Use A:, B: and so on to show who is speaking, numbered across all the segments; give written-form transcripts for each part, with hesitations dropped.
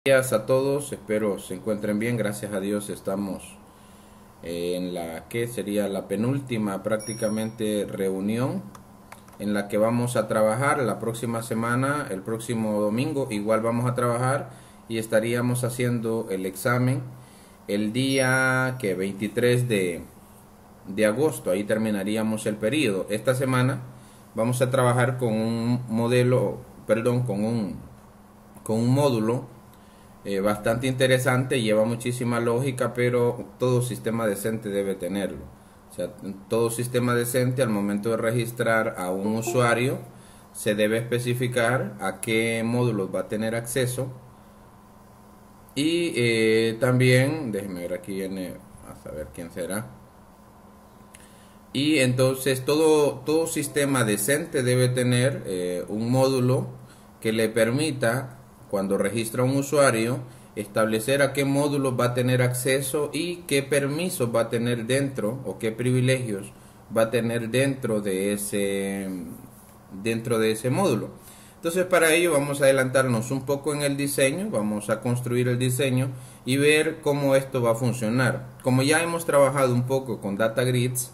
A: Días a todos, espero se encuentren bien, gracias a Dios estamos en la que sería la penúltima prácticamente reunión en la que vamos a trabajar la próxima semana, el próximo domingo igual vamos a trabajar y estaríamos haciendo el examen el día que 23 de agosto, ahí terminaríamos el periodo. Esta semana vamos a trabajar con un modelo, perdón, con un módulo bastante interesante, lleva muchísima lógica, pero todo sistema decente debe tenerlo. O sea, todo sistema decente al momento de registrar a un usuario se debe especificar a qué módulos va a tener acceso y también, déjenme ver, aquí viene a saber quién será. Y entonces todo sistema decente debe tener un módulo que le permita, cuando registra un usuario, establecer a qué módulos va a tener acceso y qué permisos va a tener dentro o qué privilegios va a tener dentro de ese módulo. Entonces, para ello vamos a adelantarnos un poco en el diseño, vamos a construir el diseño y ver cómo esto va a funcionar. Como ya hemos trabajado un poco con Data Grids,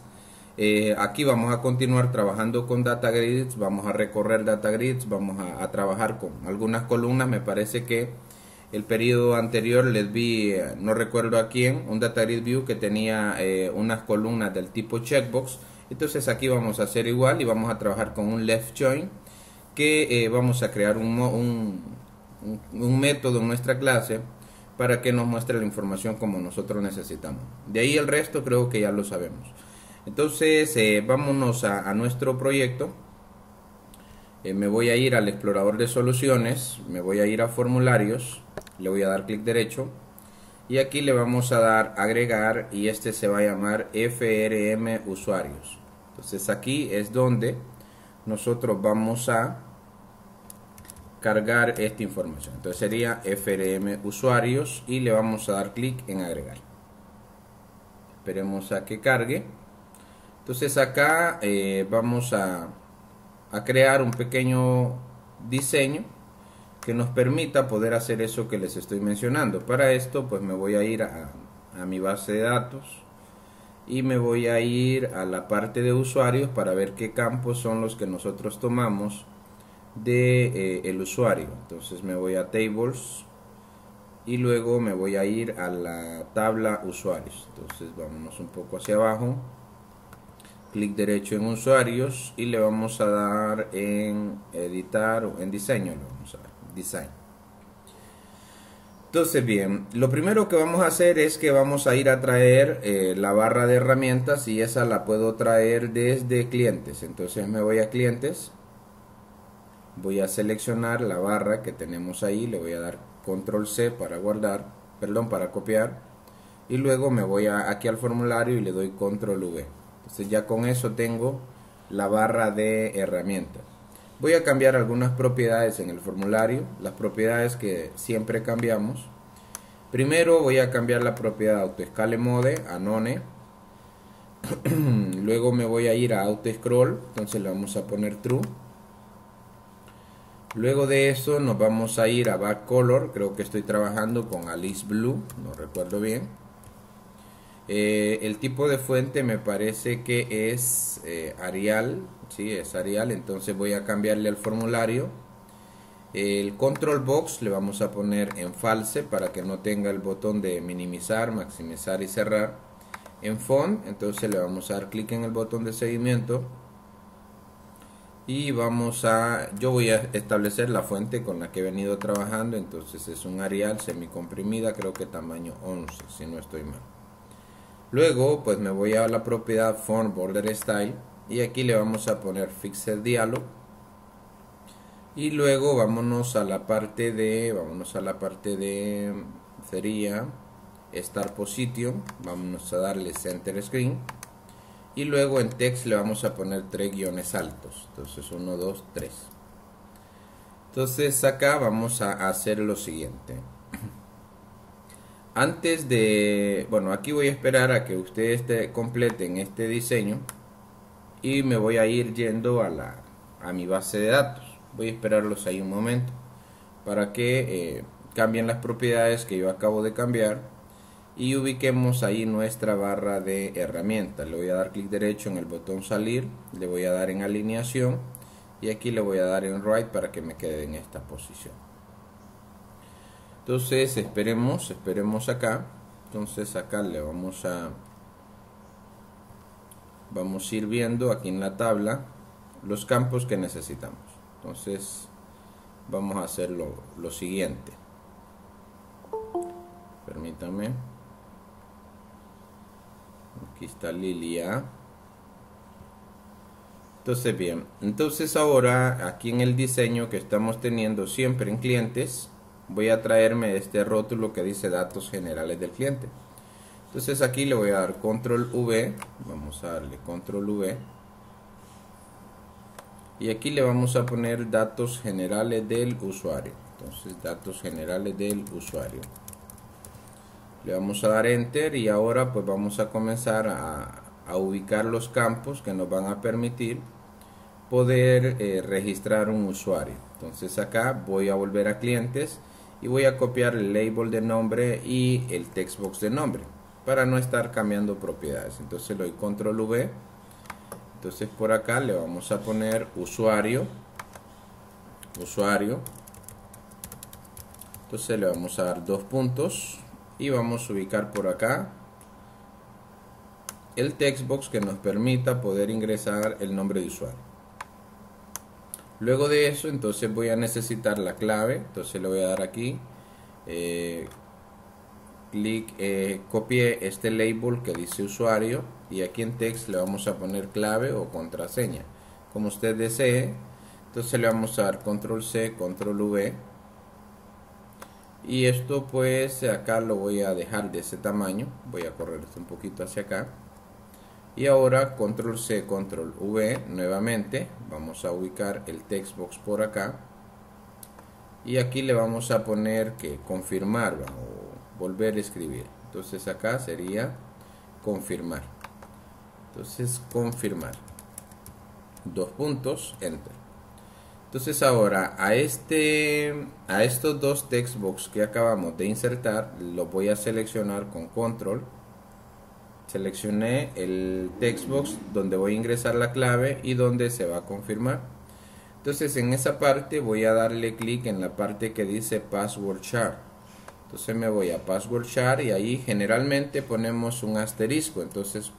A: aquí vamos a continuar trabajando con Data Grids, vamos a recorrer Data Grids, vamos a trabajar con algunas columnas. Me parece que el periodo anterior les vi, no recuerdo a quién, un Data Grid View que tenía unas columnas del tipo checkbox. Entonces aquí vamos a hacer igual y vamos a trabajar con un left join que vamos a crear un método en nuestra clase para que nos muestre la información como nosotros necesitamos. De ahí el resto creo que ya lo sabemos. Entonces vámonos a nuestro proyecto. Me voy a ir al explorador de soluciones, me voy a ir a formularios, le voy a dar clic derecho y aquí le vamos a dar agregar y este se va a llamar FRM usuarios. Entonces aquí es donde nosotros vamos a cargar esta información. Entonces sería FRM usuarios y le vamos a dar clic en agregar. Esperemos a que cargue. Entonces acá vamos a crear un pequeño diseño que nos permita poder hacer eso que les estoy mencionando. Para esto pues me voy a ir a mi base de datos y me voy a ir a la parte de usuarios para ver qué campos son los que nosotros tomamos de el usuario. Entonces me voy a tables y luego me voy a ir a la tabla usuarios. Entonces vámonos un poco hacia abajo, clic derecho en usuarios y le vamos a dar en editar o en diseño, le vamos a dar design. Entonces bien, lo primero que vamos a hacer es que vamos a ir a traer la barra de herramientas y esa la puedo traer desde clientes. Entonces me voy a clientes, voy a seleccionar la barra que tenemos ahí, le voy a dar control C para guardar, perdón, para copiar y luego me voy aquí al formulario y le doy control V. Entonces ya con eso tengo la barra de herramientas. Voy a cambiar algunas propiedades en el formulario, las propiedades que siempre cambiamos. Primero voy a cambiar la propiedad autoscale mode a none. Luego me voy a ir a auto scroll, entonces le vamos a poner true. Luego de eso nos vamos a ir a back color, creo que estoy trabajando con Alice Blue, no recuerdo bien. El tipo de fuente me parece que es Arial, sí, es Arial, entonces voy a cambiarle al formulario. El control box le vamos a poner en false para que no tenga el botón de minimizar, maximizar y cerrar. En font, entonces le vamos a dar clic en el botón de seguimiento y yo voy a establecer la fuente con la que he venido trabajando, entonces es un Arial semicomprimida, creo que tamaño 11 si no estoy mal. Luego pues me voy a la propiedad font border style y aquí le vamos a poner fixed dialog y luego vámonos a la parte de sería start position, vámonos a darle center screen y luego en text le vamos a poner 3 guiones altos, entonces 1, 2, 3. Entonces acá vamos a hacer lo siguiente. Antes de, bueno, aquí voy a esperar a que ustedes completen este diseño y me voy a ir yendo a mi base de datos. Voy a esperarlos ahí un momento para que cambien las propiedades que yo acabo de cambiar y ubiquemos ahí nuestra barra de herramientas. Le voy a dar clic derecho en el botón salir, le voy a dar en alineación y aquí le voy a dar en right para que me quede en esta posición. Entonces esperemos acá. Entonces acá le vamos a ir viendo aquí en la tabla los campos que necesitamos. Entonces vamos a hacer lo siguiente. Permítanme. Aquí está Lilia. Entonces bien, entonces ahora aquí en el diseño que estamos teniendo siempre en clientes, voy a traerme este rótulo que dice datos generales del cliente. Entonces aquí le voy a dar control V, vamos a darle control V y aquí le vamos a poner datos generales del usuario. Entonces datos generales del usuario, le vamos a dar enter y ahora pues vamos a comenzar a ubicar los campos que nos van a permitir poder registrar un usuario. Entonces acá voy a volver a clientes y voy a copiar el label de nombre y el textbox de nombre para no estar cambiando propiedades. Entonces le doy control V. Entonces por acá le vamos a poner usuario. Entonces le vamos a dar 2 puntos y vamos a ubicar por acá el textbox que nos permita poder ingresar el nombre de usuario. Luego de eso entonces voy a necesitar la clave. Entonces le voy a dar aquí copié este label que dice usuario y aquí en text le vamos a poner clave o contraseña como usted desee. Entonces le vamos a dar control C, control V y esto pues acá lo voy a dejar de ese tamaño. Voy a correr esto un poquito hacia acá y ahora control C, control V nuevamente. Vamos a ubicar el textbox por acá y aquí le vamos a poner que confirmar o volver a escribir. Entonces acá sería confirmar. Entonces confirmar, 2 puntos, enter. Entonces ahora a estos 2 textbox que acabamos de insertar los voy a seleccionar con control. Seleccioné el textbox donde voy a ingresar la clave y donde se va a confirmar. Entonces en esa parte voy a darle clic en la parte que dice password char. Entonces me voy a password char y ahí generalmente ponemos un asterisco. Entonces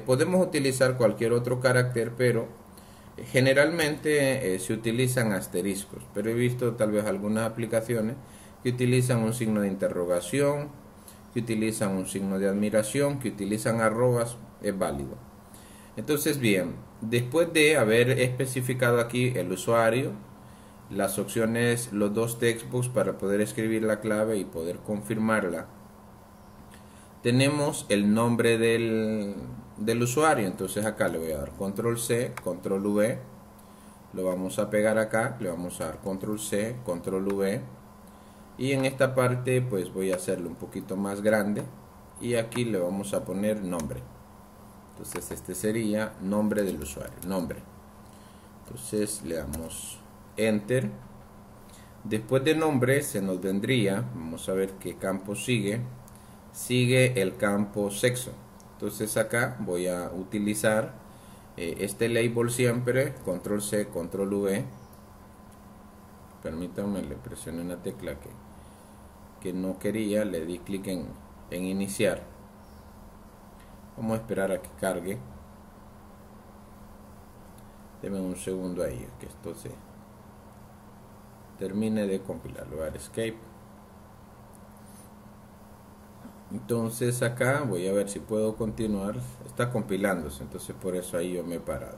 A: podemos utilizar cualquier otro carácter, pero generalmente se utilizan asteriscos. Pero he visto tal vez algunas aplicaciones que utilizan un signo de interrogación, que utilizan un signo de admiración, que utilizan arrobas. Es válido. Entonces bien, después de haber especificado aquí el usuario, las opciones, los 2 textbooks para poder escribir la clave y poder confirmarla, tenemos el nombre del usuario. Entonces acá le voy a dar control C, control V, lo vamos a pegar acá, le vamos a dar control C, control V y en esta parte pues voy a hacerlo un poquito más grande y aquí le vamos a poner nombre. Entonces este sería nombre del usuario, nombre. Entonces le damos enter. Después de nombre se nos vendría, vamos a ver qué campo sigue el campo sexo. Entonces acá voy a utilizar este label siempre, control C, control V. Permítanme, le presioné una tecla que no quería, le di clic en iniciar. Vamos a esperar a que cargue. Denme un segundo ahí, que esto se termine de compilar. Le voy a dar escape. Entonces acá voy a ver si puedo continuar. Está compilándose, entonces por eso ahí yo me he parado.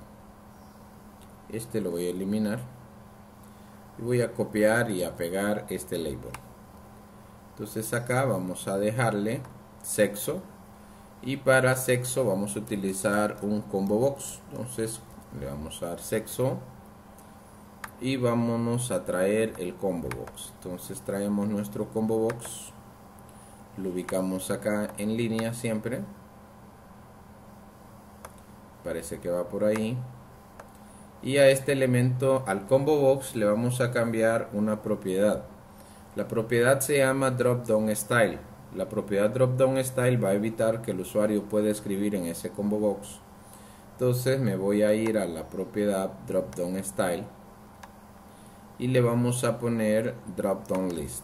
A: Este lo voy a eliminar y voy a copiar y a pegar este label. Entonces acá vamos a dejarle sexo y para sexo vamos a utilizar un combo box. Entonces le vamos a dar sexo y vámonos a traer el combo box. Entonces traemos nuestro combo box, lo ubicamos acá en línea siempre, parece que va por ahí, y a este elemento, al combo box, le vamos a cambiar una propiedad. La propiedad se llama dropDownStyle. La propiedad dropDownStyle va a evitar que el usuario pueda escribir en ese combo box. Entonces me voy a ir a la propiedad dropDownStyle y le vamos a poner dropDownList.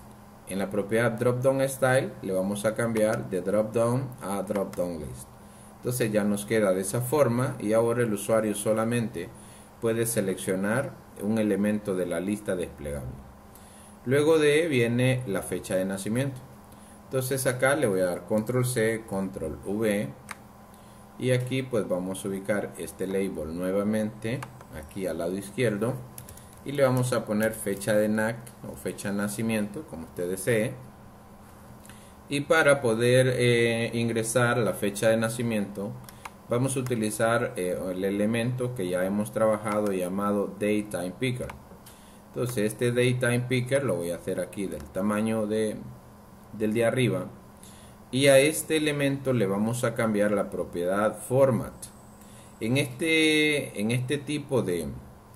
A: En la propiedad dropDownStyle le vamos a cambiar de dropdown a dropDownList. Entonces ya nos queda de esa forma y ahora el usuario solamente puede seleccionar un elemento de la lista desplegable. Luego de viene la fecha de nacimiento. Entonces acá le voy a dar control C, control V y aquí pues vamos a ubicar este label nuevamente aquí al lado izquierdo y le vamos a poner fecha de NAC o fecha de nacimiento como usted desee. Y para poder ingresar la fecha de nacimiento vamos a utilizar el elemento que ya hemos trabajado llamado DateTimePicker. Entonces este DateTimePicker lo voy a hacer aquí del tamaño del de arriba y a este elemento le vamos a cambiar la propiedad Format. En este tipo de,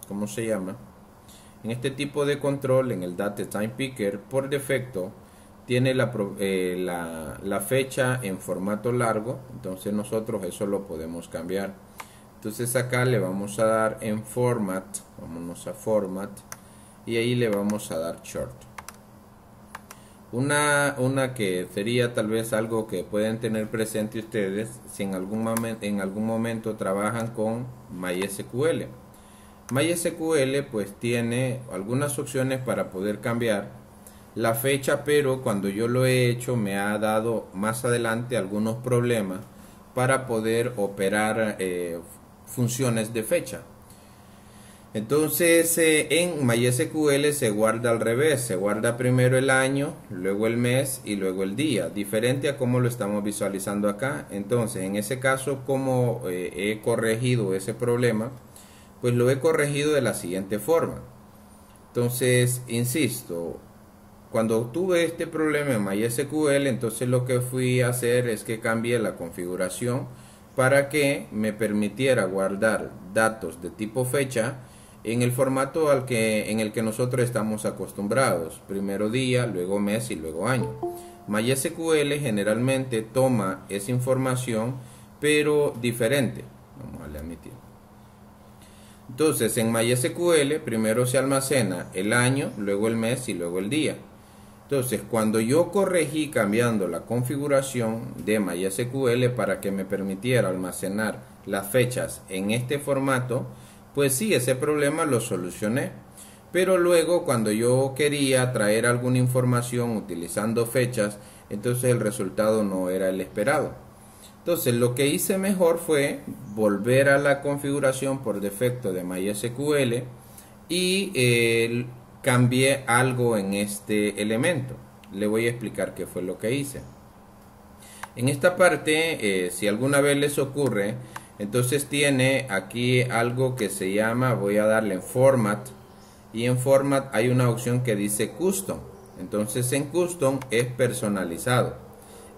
A: ¿cómo se llama? En este tipo de control, en el DateTimePicker, por defecto tiene la fecha en formato largo, entonces nosotros eso lo podemos cambiar. Entonces acá le vamos a dar en Format, vámonos a Format y ahí le vamos a dar Short. Una que sería tal vez algo que pueden tener presente ustedes si en algún momento trabajan con MySQL. MySQL pues tiene algunas opciones para poder cambiar la fecha, pero cuando yo lo he hecho me ha dado más adelante algunos problemas para poder operar funciones de fecha. Entonces en MySQL se guarda al revés, se guarda primero el año, luego el mes y luego el día, diferente a como lo estamos visualizando acá. Entonces en ese caso, como he corregido ese problema, pues lo he corregido de la siguiente forma. Entonces, insisto, cuando tuve este problema en MySQL, entonces lo que fui a hacer es que cambié la configuración para que me permitiera guardar datos de tipo fecha en el formato en el que nosotros estamos acostumbrados, primero día, luego mes y luego año. MySQL generalmente toma esa información pero diferente. Vamos a darle a admitir. Entonces en MySQL primero se almacena el año, luego el mes y luego el día. Entonces cuando yo corregí cambiando la configuración de MySQL para que me permitiera almacenar las fechas en este formato, pues sí, ese problema lo solucioné. Pero luego cuando yo quería traer alguna información utilizando fechas, entonces el resultado no era el esperado. Entonces lo que hice mejor fue volver a la configuración por defecto de MySQL y cambié algo en este elemento. Le voy a explicar qué fue lo que hice. En esta parte, si alguna vez les ocurre, entonces tiene aquí algo que se llama, voy a darle en Format, y en Format hay una opción que dice Custom. Entonces en Custom es personalizado.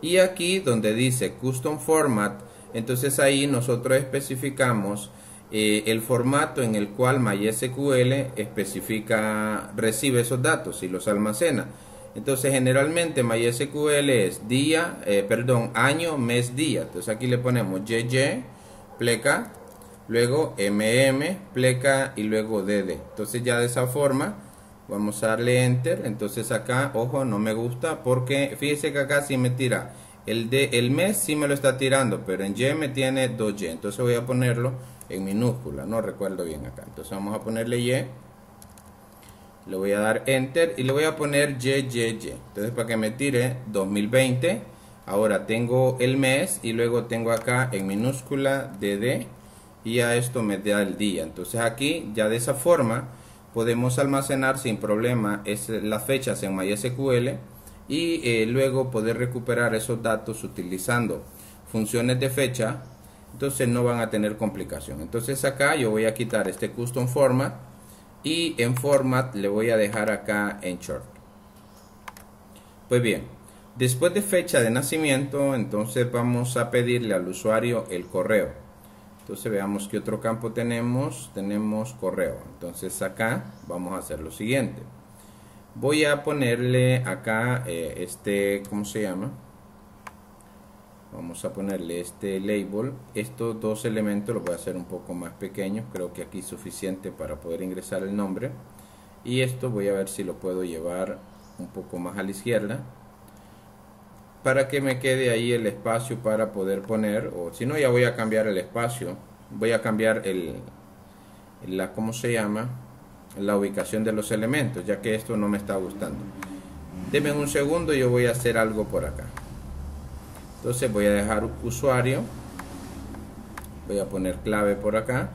A: Y aquí donde dice Custom Format, entonces ahí nosotros especificamos el formato en el cual MySQL recibe esos datos y los almacena. Entonces generalmente MySQL es año, mes, día. Entonces aquí le ponemos YY, pleca, luego pleca y luego DD. Entonces ya de esa forma vamos a darle Enter. Entonces acá, ojo, no me gusta porque fíjese que acá sí me tira el mes, sí me lo está tirando, pero en Y me tiene 2Y. Entonces voy a ponerlo en minúscula, no recuerdo bien acá. Entonces vamos a ponerle Y, le voy a dar Enter y le voy a poner YYY. Entonces para que me tire 2020, ahora tengo el mes y luego tengo acá en minúscula DD y a esto me da el día. Entonces aquí ya de esa forma podemos almacenar sin problema las fechas en MySQL y luego poder recuperar esos datos utilizando funciones de fecha. Entonces no van a tener complicación. Entonces acá yo voy a quitar este Custom Format y en Format le voy a dejar acá en Short. Pues bien, después de fecha de nacimiento, entonces vamos a pedirle al usuario el correo. Entonces veamos qué otro campo tenemos. Tenemos correo. Entonces acá vamos a hacer lo siguiente. Voy a ponerle acá ¿cómo se llama? Vamos a ponerle este label. Estos dos elementos los voy a hacer un poco más pequeños, creo que aquí es suficiente para poder ingresar el nombre. Y esto voy a ver si lo puedo llevar un poco más a la izquierda para que me quede ahí el espacio para poder poner, o si no ya voy a cambiar el espacio, voy a cambiar ¿cómo se llama? La ubicación de los elementos, ya que esto no me está gustando. Denme un segundo, yo voy a hacer algo por acá. Entonces voy a dejar usuario, voy a poner clave por acá.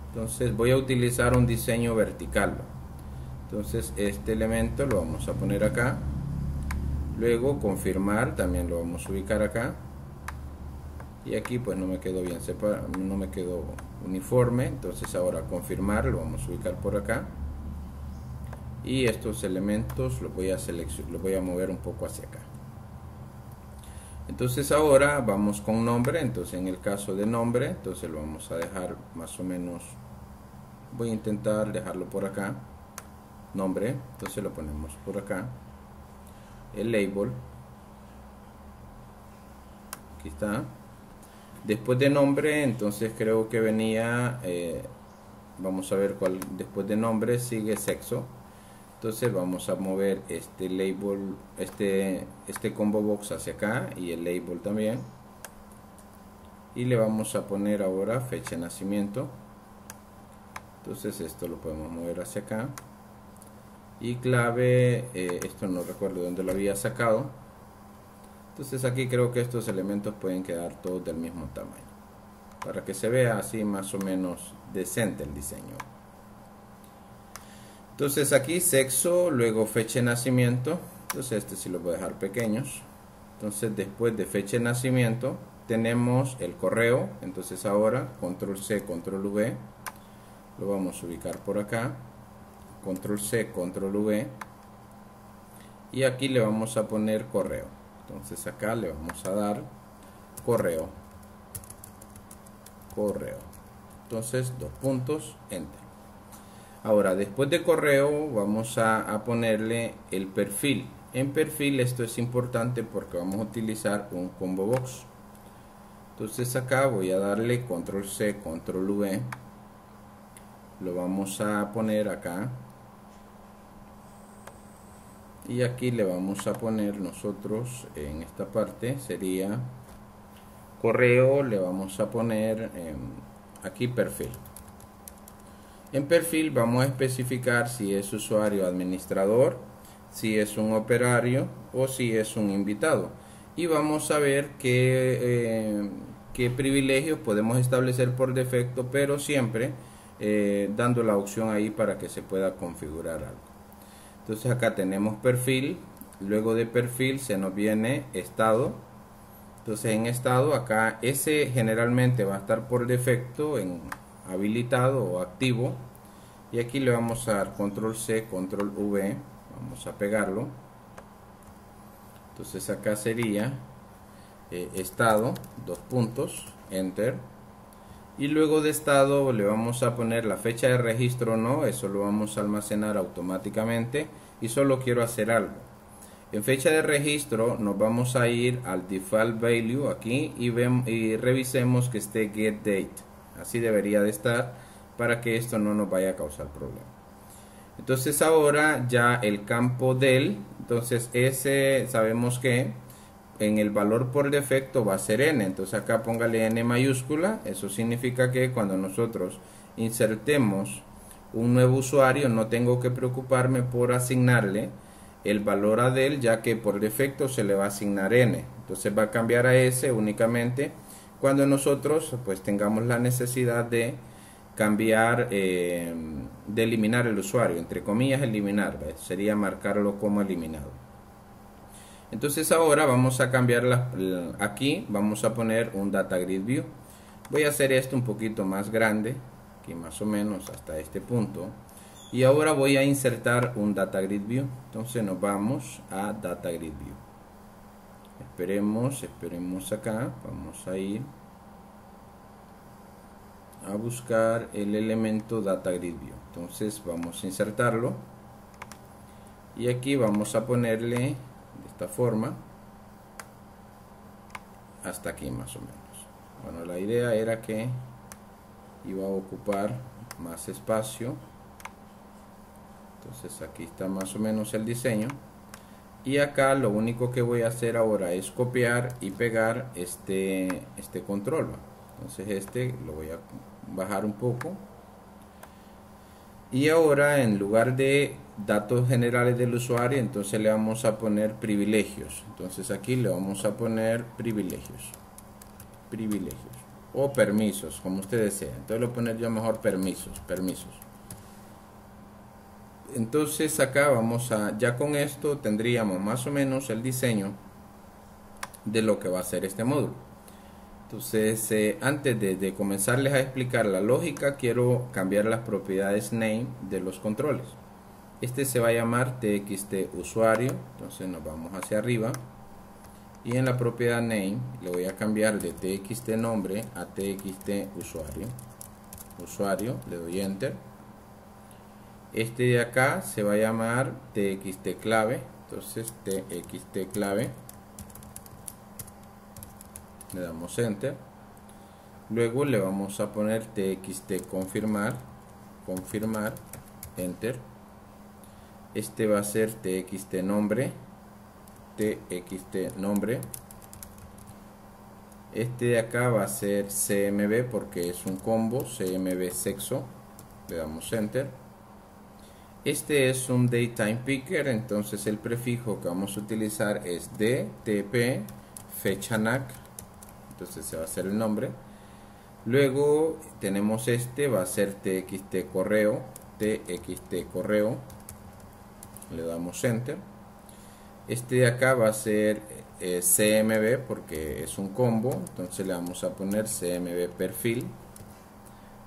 A: Entonces voy a utilizar un diseño vertical. Entonces este elemento lo vamos a poner acá. Luego confirmar, también lo vamos a ubicar acá. Y aquí pues no me quedó bien separado, no me quedó uniforme. Entonces ahora confirmar, lo vamos a ubicar por acá. Y estos elementos los voy a mover un poco hacia acá. Entonces ahora vamos con nombre. Entonces en el caso de nombre, entonces lo vamos a dejar más o menos, voy a intentar dejarlo por acá, nombre, entonces lo ponemos por acá. El label, aquí está. Después de nombre, entonces creo que venía, vamos a ver cuál, después de nombre sigue sexo. Entonces vamos a mover este label, este combo box hacia acá y el label también. Y le vamos a poner ahora fecha de nacimiento. Entonces esto lo podemos mover hacia acá. Y clave, esto no recuerdo dónde lo había sacado. Entonces aquí creo que estos elementos pueden quedar todos del mismo tamaño, para que se vea así más o menos decente el diseño. Entonces aquí sexo, luego fecha de nacimiento. Entonces este sí lo voy a dejar pequeños. Entonces después de fecha de nacimiento tenemos el correo. Entonces ahora control C, control V, lo vamos a ubicar por acá. Control C, control V, y aquí le vamos a poner correo. Entonces acá le vamos a dar correo. Entonces dos puntos, enter. Ahora después de correo vamos a ponerle el perfil. En perfil esto es importante porque vamos a utilizar un combo box. Entonces acá voy a darle control C, control V, lo vamos a poner acá. Y aquí le vamos a poner nosotros, en esta parte sería correo, le vamos a poner aquí perfil. En perfil vamos a especificar si es usuario administrador, si es un operario o si es un invitado. Y vamos a ver qué privilegios podemos establecer por defecto, pero siempre dando la opción ahí para que se pueda configurar algo. Entonces acá tenemos perfil, luego de perfil se nos viene estado. Entonces en estado acá ese generalmente va a estar por defecto en habilitado o activo, y aquí le vamos a dar control C, control V, vamos a pegarlo. Entonces acá sería estado, dos puntos, enter. Y luego de estado le vamos a poner la fecha de registro, no, eso lo vamos a almacenar automáticamente, y solo quiero hacer algo. En fecha de registro nos vamos a ir al default value aquí y revisemos que esté get date, así debería de estar para que esto no nos vaya a causar problema. Entonces ahora ya el campo del, entonces ese sabemos que en el valor por defecto va a ser n, entonces acá póngale n mayúscula. Eso significa que cuando nosotros insertemos un nuevo usuario no tengo que preocuparme por asignarle el valor a del, ya que por defecto se le va a asignar n, entonces va a cambiar a s únicamente cuando nosotros pues tengamos la necesidad de cambiar, de eliminar el usuario, entre comillas eliminar, ¿ves? Sería marcarlo como eliminado. Entonces ahora vamos a cambiar aquí vamos a poner un data grid view. Voy a hacer esto un poquito más grande, aquí más o menos hasta este punto, y ahora voy a insertar un data grid view. Entonces nos vamos a data grid view, esperemos acá, vamos a ir a buscar el elemento data grid view. Entonces vamos a insertarlo y aquí vamos a ponerle de esta forma hasta aquí más o menos. Bueno, la idea era que iba a ocupar más espacio, entonces aquí está más o menos el diseño, y acá lo único que voy a hacer ahora es copiar y pegar este control. Entonces lo voy a bajar un poco, y ahora en lugar de datos generales del usuario, entonces le vamos a poner privilegios. Entonces aquí le vamos a poner privilegios o permisos, como usted desea. Entonces le voy a poner yo mejor permisos. Entonces acá vamos a, ya con esto tendríamos más o menos el diseño de lo que va a ser este módulo. Entonces antes de comenzarles a explicar la lógica, quiero cambiar las propiedades name de los controles. Este se va a llamar txt usuario, entonces nos vamos hacia arriba y en la propiedad name le voy a cambiar de txt nombre a txt usuario, le doy enter. Este de acá se va a llamar txt clave, entonces txt clave, le damos enter. Luego le vamos a poner txt confirmar, enter. Este va a ser txt nombre. Este de acá va a ser cmb porque es un combo, cmb sexo, le damos enter. Este es un datetime picker, entonces el prefijo que vamos a utilizar es dtp fechanac, entonces se va a hacer el nombre. Luego tenemos va a ser txt correo, le damos enter. Este de acá va a ser cmb porque es un combo, entonces le vamos a poner cmb perfil.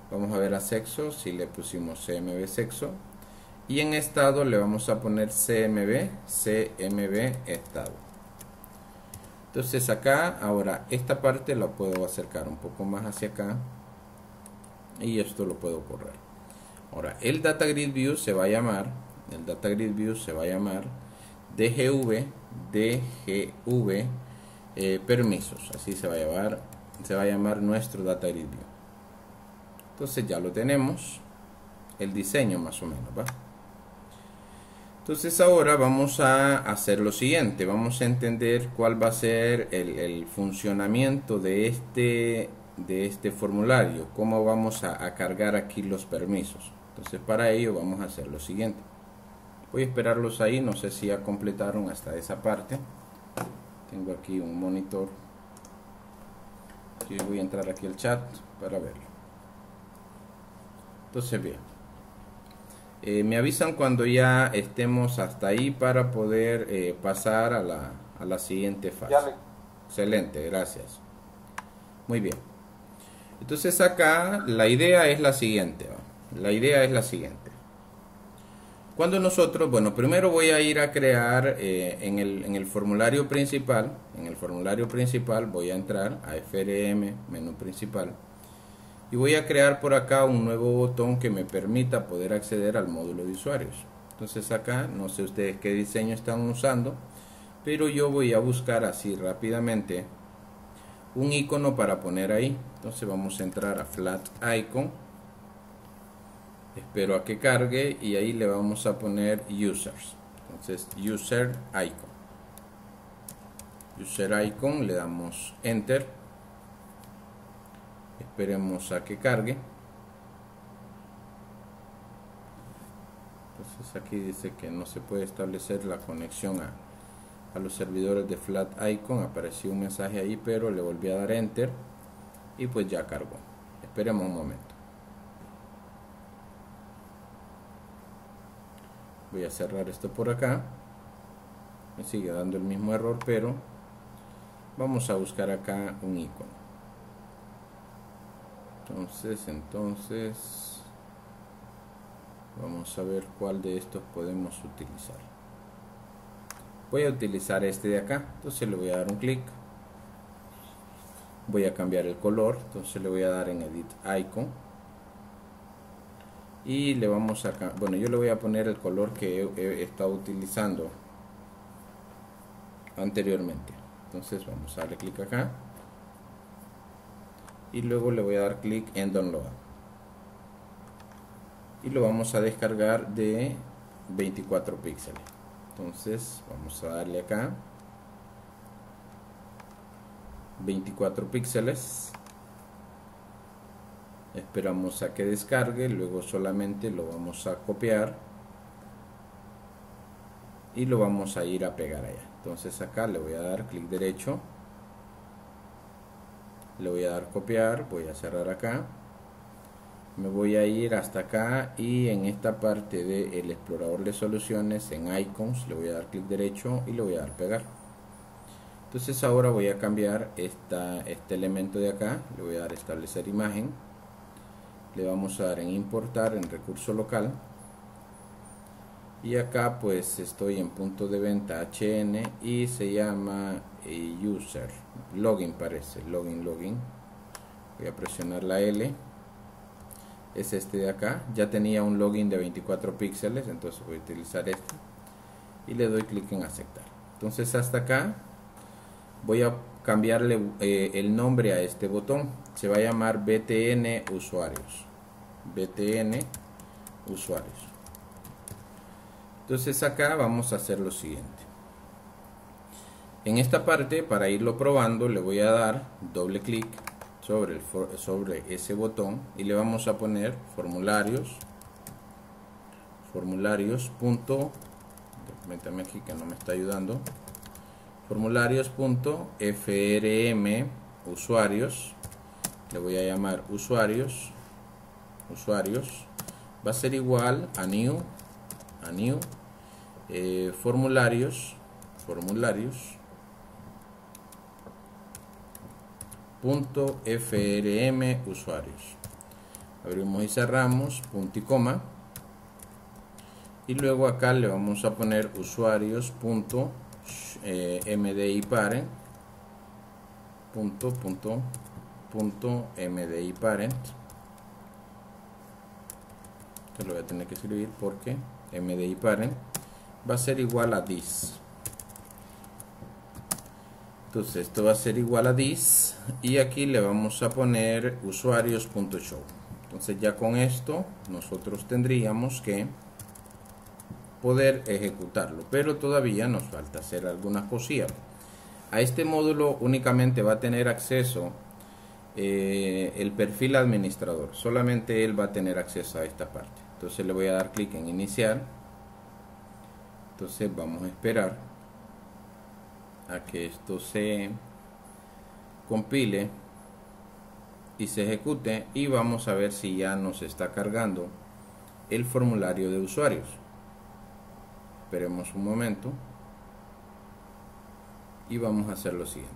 A: Vamos a ver a sexo, si le pusimos cmb sexo, y en estado le vamos a poner cmb estado. Entonces acá, ahora esta parte la puedo acercar un poco más hacia acá y esto lo puedo correr. Ahora el data grid view se va a llamar, dgv permisos, así se va a llamar nuestro data grid view. Entonces ya lo tenemos, el diseño más o menos, ¿va? Entonces ahora vamos a hacer lo siguiente, vamos a entender cuál va a ser el funcionamiento de este formulario, cómo vamos a cargar aquí los permisos. Entonces para ello vamos a hacer lo siguiente. Voy a esperarlos ahí, no sé si ya completaron hasta esa parte. Tengo aquí un monitor. Yo voy a entrar aquí al chat para verlo. Entonces bien, me avisan cuando ya estemos hasta ahí para poder pasar a la siguiente fase. Excelente, gracias. Muy bien. Entonces acá la idea es la siguiente. Cuando nosotros, bueno, primero voy a ir a crear en el formulario principal. En el formulario principal voy a entrar a FRM, menú principal, y voy a crear por acá un nuevo botón que me permita poder acceder al módulo de usuarios. Entonces acá, no sé ustedes qué diseño están usando, pero yo voy a buscar así rápidamente un icono para poner ahí. Entonces vamos a entrar a Flat Icon, espero a que cargue y ahí le vamos a poner Users. Entonces User Icon, le damos Enter, esperemos a que cargue. Entonces aquí dice que no se puede establecer la conexión a los servidores de Flat Icon. Apareció un mensaje ahí, pero le volví a dar Enter y pues ya cargó. Esperemos un momento. Voy a cerrar esto por acá. Me sigue dando el mismo error, pero vamos a buscar acá un icono. Entonces vamos a ver cuál de estos podemos utilizar. Voy a utilizar este de acá, entonces le voy a dar un clic. Voy a cambiar el color, entonces le voy a dar en Edit Icon. y le vamos a, bueno, yo le voy a poner el color que he estado utilizando anteriormente. Entonces vamos a darle clic acá y luego le voy a dar clic en download y lo vamos a descargar de 24 píxeles. Entonces vamos a darle acá 24 píxeles, esperamos a que descargue, luego solamente lo vamos a copiar y lo vamos a ir a pegar allá. Entonces acá le voy a dar clic derecho, le voy a dar copiar, voy a cerrar acá, me voy a ir hasta acá y en esta parte del explorador de soluciones en icons le voy a dar clic derecho y le voy a dar pegar. Entonces ahora voy a cambiar este elemento de acá, le voy a dar establecer imagen, le vamos a dar en importar en recurso local y acá pues estoy en punto de venta HN y se llama user login, parece login. Voy a presionar la L, es este de acá, ya tenía un login de 24 píxeles, entonces voy a utilizar este y le doy clic en aceptar. Entonces hasta acá voy a cambiarle el nombre a este botón, se va a llamar BTN usuarios, BTN usuarios. Entonces acá vamos a hacer lo siguiente, en esta parte para irlo probando le voy a dar doble clic sobre ese botón y le vamos a poner formularios métame aquí que no me está ayudando, formularios.frm usuarios, le voy a llamar usuarios, va a ser igual a new formularios .frm usuarios, abrimos y cerramos, punto y coma, y luego acá le vamos a poner usuarios.mdi parent .mdi parent, que lo voy a tener que escribir porque mdi parent va a ser igual a this. Entonces esto va a ser igual a this y aquí le vamos a poner usuarios.show. Entonces ya con esto nosotros tendríamos que poder ejecutarlo, pero todavía nos falta hacer algunas cosillas. A este módulo únicamente va a tener acceso el perfil administrador, solamente él va a tener acceso a esta parte. Entonces le voy a dar clic en iniciar. Entonces vamos a esperar a que esto se compile y se ejecute y vamos a ver si ya nos está cargando el formulario de usuarios. Esperemos un momento y vamos a hacer lo siguiente.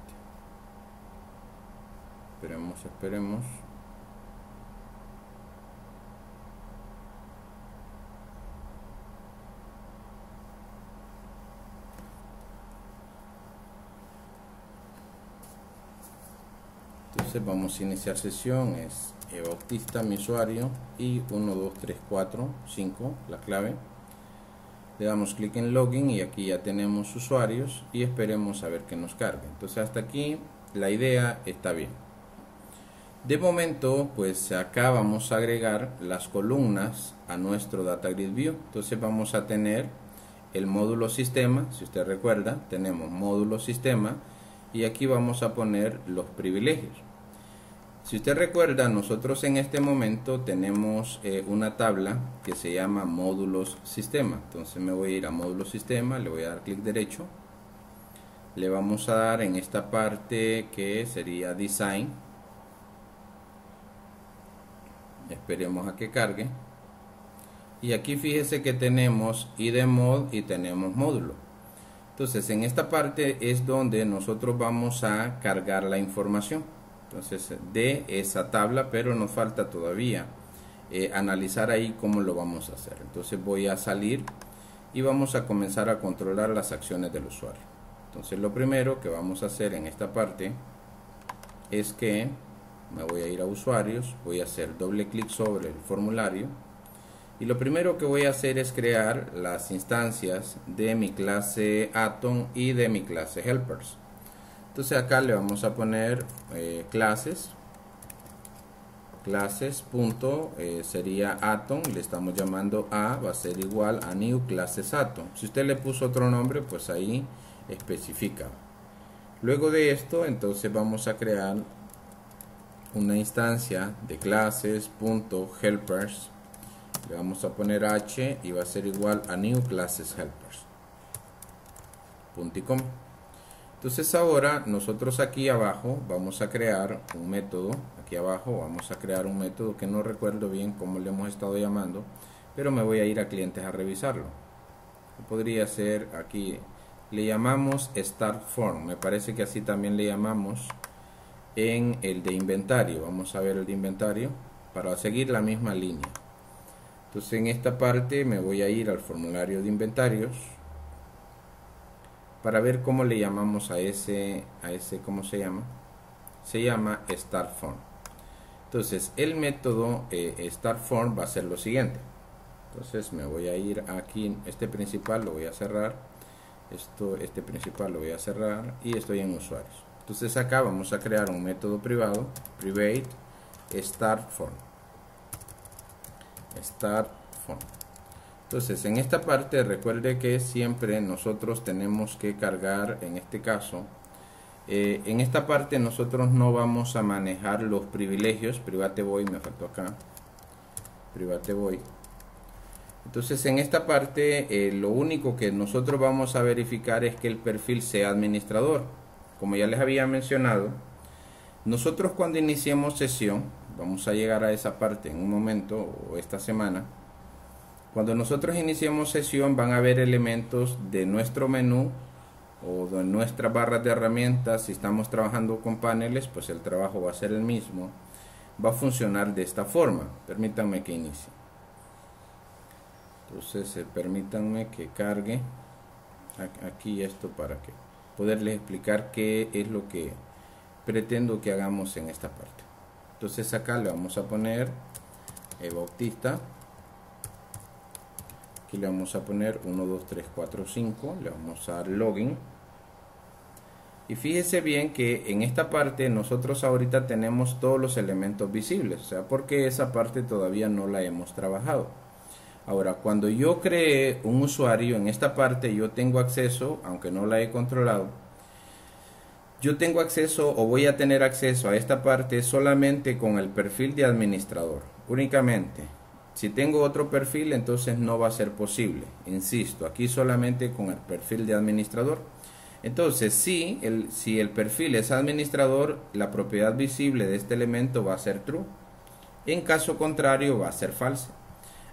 A: Esperemos. Entonces vamos a iniciar sesión, es Bautista mi usuario y 1, 2, 3, 4, 5 la clave. Le damos clic en login y aquí ya tenemos usuarios y esperemos a ver que nos cargue. Entonces hasta aquí la idea está bien. De momento pues acá vamos a agregar las columnas a nuestro Data Grid View. Entonces vamos a tener el módulo sistema, si usted recuerda tenemos módulo sistema y aquí vamos a poner los privilegios. Si usted recuerda, nosotros en este momento tenemos una tabla que se llama módulos sistema. Entonces me voy a ir a módulos sistema, le voy a dar clic derecho, le vamos a dar en esta parte que sería design, esperemos a que cargue, y aquí fíjese que tenemos IDMod y tenemos módulo. Entonces en esta parte es donde nosotros vamos a cargar la información. Entonces de esa tabla, pero nos falta todavía analizar ahí cómo lo vamos a hacer. Entonces voy a salir y vamos a comenzar a controlar las acciones del usuario. Entonces lo primero que vamos a hacer en esta parte es que me voy a ir a usuarios, voy a hacer doble clic sobre el formulario Y lo primero que voy a hacer es crear las instancias de mi clase Atom y de mi clase Helpers. Entonces acá le vamos a poner clases punto sería Atom, le estamos llamando A, va a ser igual a new classes Atom. Si usted le puso otro nombre, pues ahí especifica. Luego de esto, entonces vamos a crear una instancia de clases punto helpers, le vamos a poner H y va a ser igual a new classes helpers punto y coma. Entonces ahora nosotros aquí abajo vamos a crear un método, aquí abajo vamos a crear un método que no recuerdo bien cómo le hemos estado llamando, pero me voy a ir a clientes a revisarlo. Podría ser aquí, le llamamos start form, me parece que así también le llamamos en el de inventario. Vamos a ver el de inventario para seguir la misma línea. Entonces en esta parte me voy a ir al formulario de inventarios para ver cómo le llamamos a ese ¿cómo se llama? Se llama start form. Entonces el método start form va a ser lo siguiente. Entonces me voy a ir aquí, este principal lo voy a cerrar, este principal lo voy a cerrar y estoy en usuarios. Entonces acá vamos a crear un método privado, private start form. Entonces en esta parte recuerde que siempre nosotros tenemos que cargar, en este caso, en esta parte nosotros no vamos a manejar los privilegios, private void, me faltó acá, private void. Entonces en esta parte lo único que nosotros vamos a verificar es que el perfil sea administrador. Como ya les había mencionado, nosotros cuando iniciemos sesión, vamos a llegar a esa parte en un momento o esta semana. Cuando nosotros iniciemos sesión van a haber elementos de nuestro menú o de nuestras barras de herramientas. Si estamos trabajando con paneles, pues el trabajo va a ser el mismo. Va a funcionar de esta forma. Permítanme que inicie. Entonces permítanme que cargue aquí esto para que poderles explicar qué es lo que pretendo que hagamos en esta parte. Entonces acá le vamos a poner Bautista. Aquí le vamos a poner 1, 2, 3, 4, 5. Le vamos a dar login. Y fíjese bien que en esta parte nosotros ahorita tenemos todos los elementos visibles. O sea, porque esa parte todavía no la hemos trabajado. Ahora, cuando yo creé un usuario, en esta parte yo tengo acceso, aunque no la he controlado, yo tengo acceso o voy a tener acceso a esta parte solamente con el perfil de administrador, únicamente. Si tengo otro perfil, entonces no va a ser posible. Insisto, aquí solamente con el perfil de administrador. Entonces, si el perfil es administrador, la propiedad visible de este elemento va a ser true. En caso contrario, va a ser false.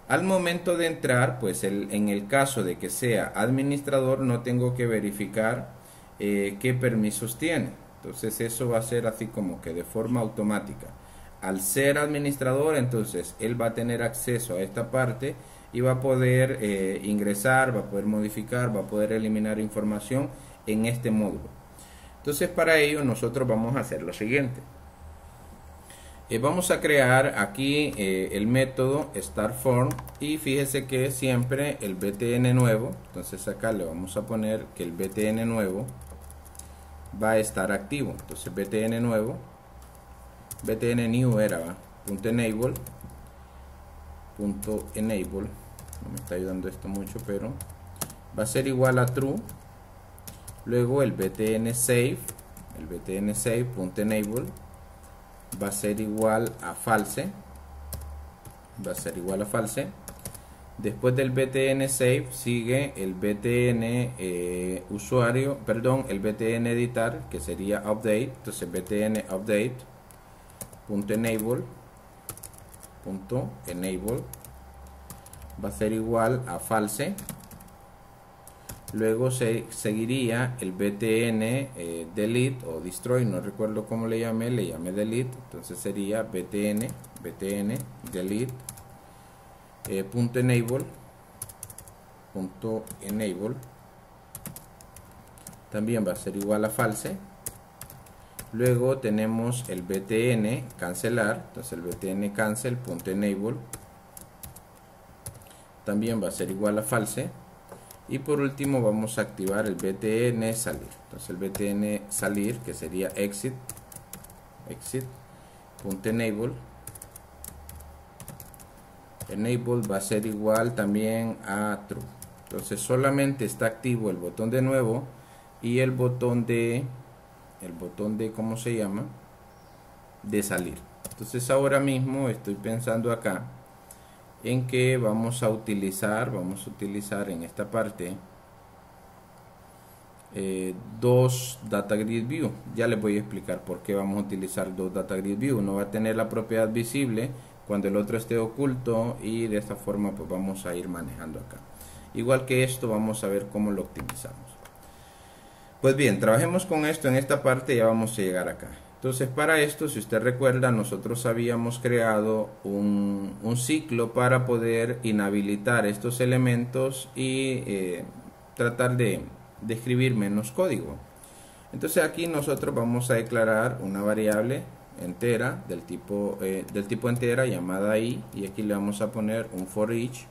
A: Al momento de entrar, pues en el caso de que sea administrador, no tengo que verificar qué permisos tiene. Entonces eso va a ser así como que de forma automática. Al ser administrador, entonces él va a tener acceso a esta parte y va a poder ingresar, va a poder modificar, va a poder eliminar información en este módulo. Entonces para ello nosotros vamos a hacer lo siguiente. Vamos a crear aquí el método startForm y fíjese que siempre el btn nuevo, entonces acá le vamos a poner que el btn nuevo va a estar activo. Entonces btn nuevo, btn new era .enable, no me está ayudando esto mucho, pero va a ser igual a true. Luego el btn save, .enable va a ser igual a false, Después del btn save sigue el btn usuario, perdón, el btn editar, que sería update. Entonces btn update .enable va a ser igual a false. Luego seguiría el btn delete o destroy, no recuerdo cómo le llamé delete. Entonces sería btn delete .enable también va a ser igual a false. Luego tenemos el btn cancelar, entonces el btn cancel.enable también va a ser igual a false. Y por último vamos a activar el btn salir. Entonces el btn salir, que sería exit.enable, enable va a ser igual también a true. Entonces solamente está activo el botón de nuevo y el botón de ¿cómo se llama? De salir. Entonces ahora mismo estoy pensando acá en que vamos a utilizar en esta parte dos data grid view. Ya les voy a explicar por qué vamos a utilizar dos data grid view. Uno va a tener la propiedad visible cuando el otro esté oculto, y de esta forma pues vamos a ir manejando acá. Igual que esto, vamos a ver cómo lo optimizamos. Pues bien, trabajemos con esto en esta parte y ya vamos a llegar acá. Entonces para esto, si usted recuerda, nosotros habíamos creado un ciclo para poder inhabilitar estos elementos y tratar de escribir menos código. Entonces aquí nosotros vamos a declarar una variable entera del tipo entera llamada i, y aquí le vamos a poner un for each.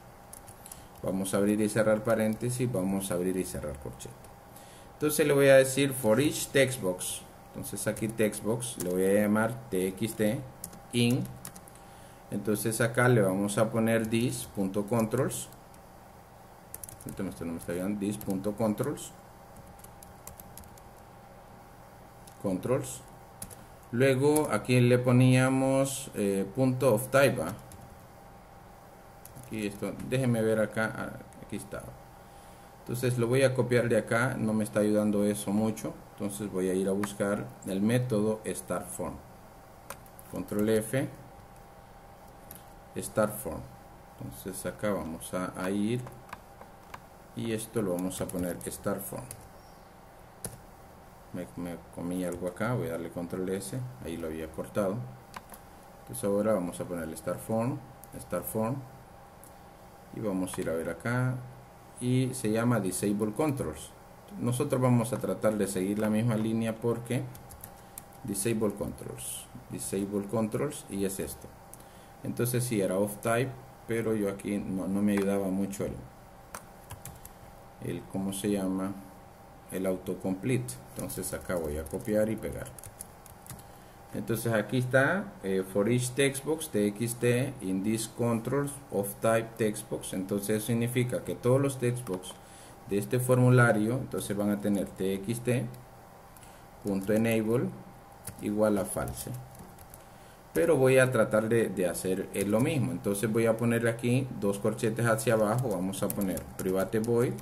A: Vamos a abrir y cerrar paréntesis, vamos a abrir y cerrar corchete. Entonces le voy a decir for each textbox. Entonces aquí textbox le voy a llamar txt in. Entonces acá le vamos a poner this.controls. Esto no me está ayudando. This.controls. Controls. Luego aquí le poníamos punto of type. Aquí esto, déjenme ver acá. Aquí está. Entonces lo voy a copiar de acá, no me está ayudando eso mucho. Entonces voy a ir a buscar el método startForm. Control F, startForm. Entonces acá vamos a ir y esto lo vamos a poner startForm. Me comí algo acá, voy a darle control S, ahí lo había cortado. Entonces ahora vamos a poner el startForm y vamos a ir a ver acá, y se llama disable controls. Nosotros vamos a tratar de seguir la misma línea porque disable controls, y es esto. Entonces sí, era off type, pero yo aquí no me ayudaba mucho el ¿cómo se llama? El autocomplete. Entonces acá voy a copiar y pegar. Entonces aquí está for each textbox txt in this controls of type textbox. Entonces eso significa que todos los textbox de este formulario entonces van a tener txt.enable igual a false. Pero voy a tratar de hacer lo mismo. Entonces voy a poner aquí dos corchetes hacia abajo. Vamos a poner private void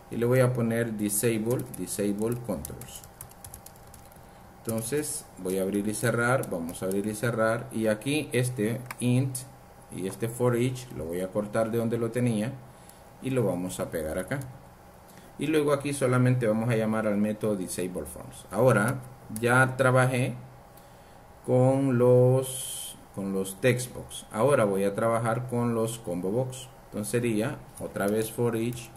A: y le voy a poner disable controls. Entonces voy a abrir y cerrar, vamos a abrir y cerrar, y aquí este int y este for each lo voy a cortar de donde lo tenía y lo vamos a pegar acá. Y luego aquí solamente vamos a llamar al método disable forms. Ahora ya trabajé con los textbox. Ahora voy a trabajar con los combo box. Entonces sería otra vez for each,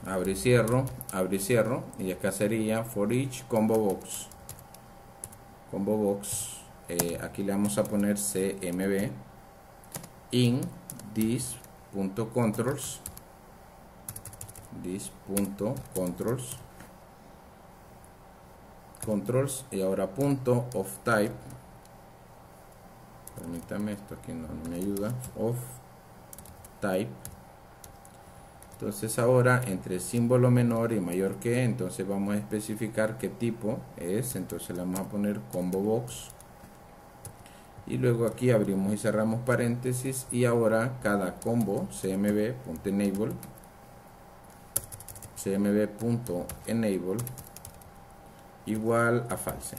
A: abro y cierro, y acá sería for each combo box. Aquí le vamos a poner cmb in this.controls, y ahora punto of type. Permítame, esto aquí no me ayuda. Of type. Entonces ahora entre símbolo menor y mayor que, entonces vamos a especificar qué tipo es. Entonces le vamos a poner combo box, y luego aquí abrimos y cerramos paréntesis, y ahora cada combo cmb.enable igual a false.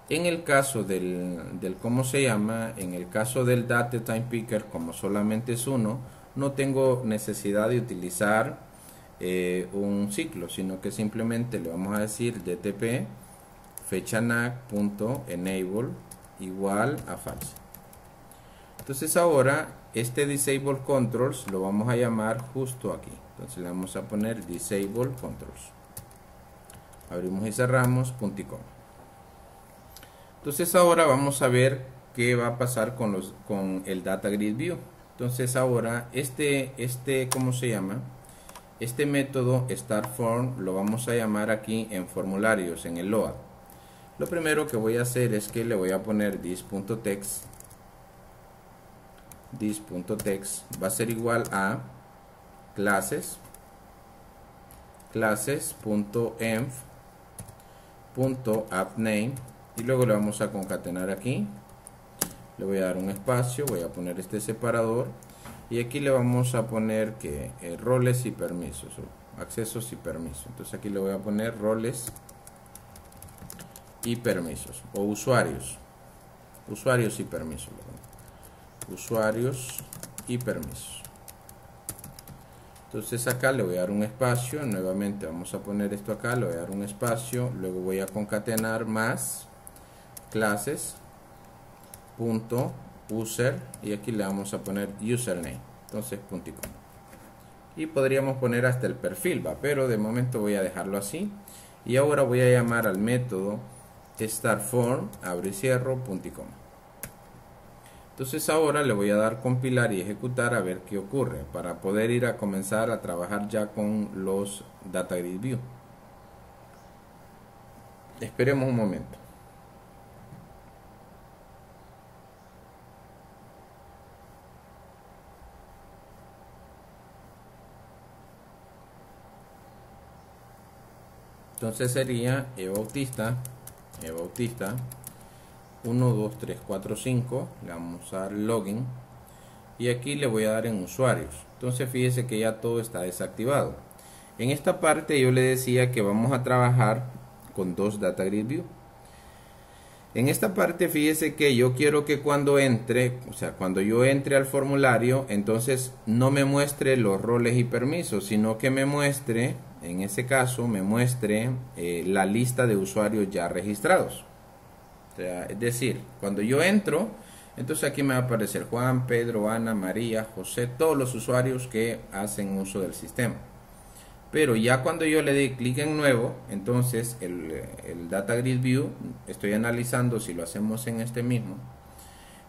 A: En el caso del ¿cómo se llama? En el caso del date time picker, como solamente es uno, no tengo necesidad de utilizar un ciclo, sino que simplemente le vamos a decir dtp fetchanac.enable igual a false. Entonces ahora este disable controls lo vamos a llamar justo aquí. Entonces le vamos a poner disable controls. Abrimos y cerramos, punto y coma. Entonces ahora vamos a ver qué va a pasar con el data grid view. Entonces ahora ¿cómo se llama? Este método startForm lo vamos a llamar aquí en formularios, en el load. Lo primero que voy a hacer es que le voy a poner this.text. This.text va a ser igual a classes.env.appName, y luego le vamos a concatenar aquí. Le voy a dar un espacio, voy a poner este separador, y aquí le vamos a poner que roles y permisos, o accesos y permisos. Entonces aquí le voy a poner roles y permisos, o usuarios y permisos, usuarios y permisos. Entonces acá le voy a dar un espacio, nuevamente vamos a poner esto acá, le voy a dar un espacio, luego voy a concatenar más classes.user, y aquí le vamos a poner username, entonces punto y coma. Y podríamos poner hasta el perfil, pero de momento voy a dejarlo así. Y ahora voy a llamar al método startForm, abro y cierro, punto y coma. Entonces ahora le voy a dar compilar y ejecutar a ver qué ocurre, para poder ir a comenzar a trabajar ya con los Data Grid View. Esperemos un momento. Entonces sería eBautista 1, 2, 3, 4, 5, le vamos a dar login, y aquí le voy a dar en usuarios. Entonces fíjese que ya todo está desactivado. En esta parte yo le decía que vamos a trabajar con dos Data Grid View. En esta parte fíjese que yo quiero que cuando entre, o sea, cuando yo entre al formulario, entonces no me muestre los roles y permisos, sino que me muestre, en ese caso, me muestre la lista de usuarios ya registrados. O sea, es decir, cuando yo entro, entonces aquí me va a aparecer Juan, Pedro, Ana, María, José, todos los usuarios que hacen uso del sistema. Pero ya cuando yo le dé clic en nuevo, entonces el Data Grid View, estoy analizando si lo hacemos en este mismo.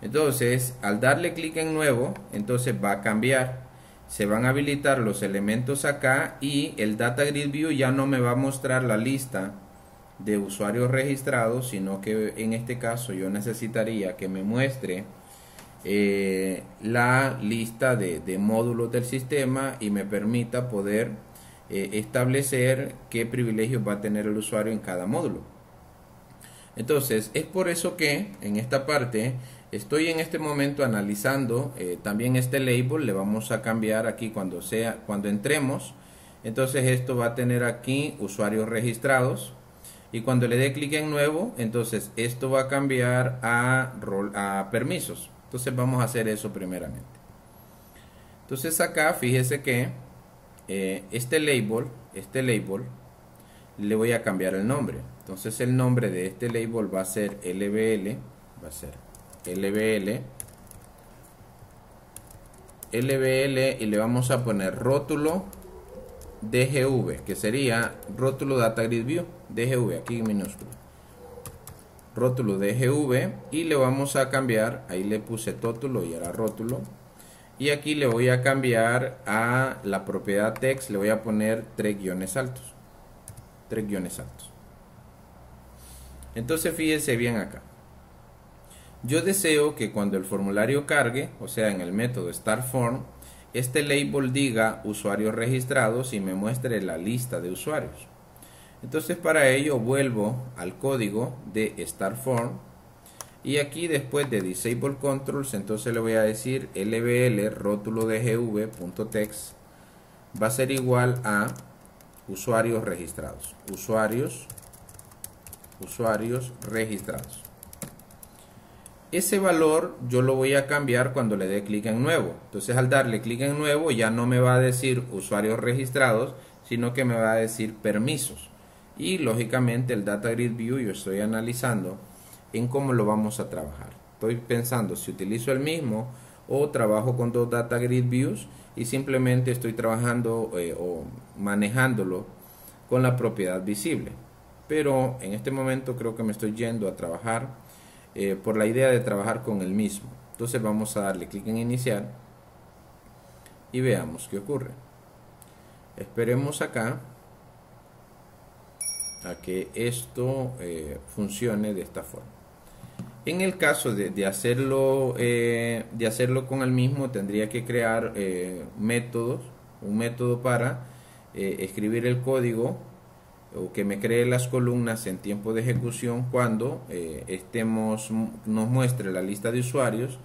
A: Entonces, al darle clic en nuevo, entonces va a cambiar. Se van a habilitar los elementos acá, y el Data Grid View ya no me va a mostrar la lista de usuarios registrados, sino que en este caso yo necesitaría que me muestre la lista de módulos del sistema, y me permita poder establecer qué privilegios va a tener el usuario en cada módulo. Entonces es por eso que en esta parte estoy en este momento analizando también este label. Le vamos a cambiar aquí cuando entremos. Entonces esto va a tener aquí usuarios registrados, y cuando le dé clic en nuevo, entonces esto va a cambiar a permisos. Entonces vamos a hacer eso primeramente. Entonces acá fíjese que este label le voy a cambiar el nombre. Entonces el nombre de este label va a ser LBL, y le vamos a poner rótulo DGV, que sería rótulo Data Grid View, DGV, aquí en minúscula, rótulo DGV, y le vamos a cambiar, ahí le puse tótulo y era rótulo, y aquí le voy a cambiar a la propiedad text, le voy a poner 3 guiones altos. Entonces fíjense bien acá. Yo deseo que cuando el formulario cargue, o sea en el método startForm, este label diga usuarios registrados y me muestre la lista de usuarios. Entonces para ello vuelvo al código de startForm, y aquí después de disable controls, entonces le voy a decir lbl rótulo dgv.text va a ser igual a usuarios registrados. Usuarios registrados. Ese valor yo lo voy a cambiar cuando le dé clic en nuevo. Entonces al darle clic en nuevo ya no me va a decir usuarios registrados, sino que me va a decir permisos. Y lógicamente el Data Grid View yo estoy analizando en cómo lo vamos a trabajar. Estoy pensando si utilizo el mismo o trabajo con dos Data Grid Views, y simplemente estoy trabajando o manejándolo con la propiedad visible. Pero en este momento creo que me estoy yendo a trabajar por la idea de trabajar con el mismo. Entonces vamos a darle clic en iniciar, y veamos qué ocurre. Esperemos acá a que esto funcione de esta forma. En el caso de hacerlo con el mismo, tendría que crear un método para escribir el código o que me cree las columnas en tiempo de ejecución cuando nos muestre la lista de usuarios,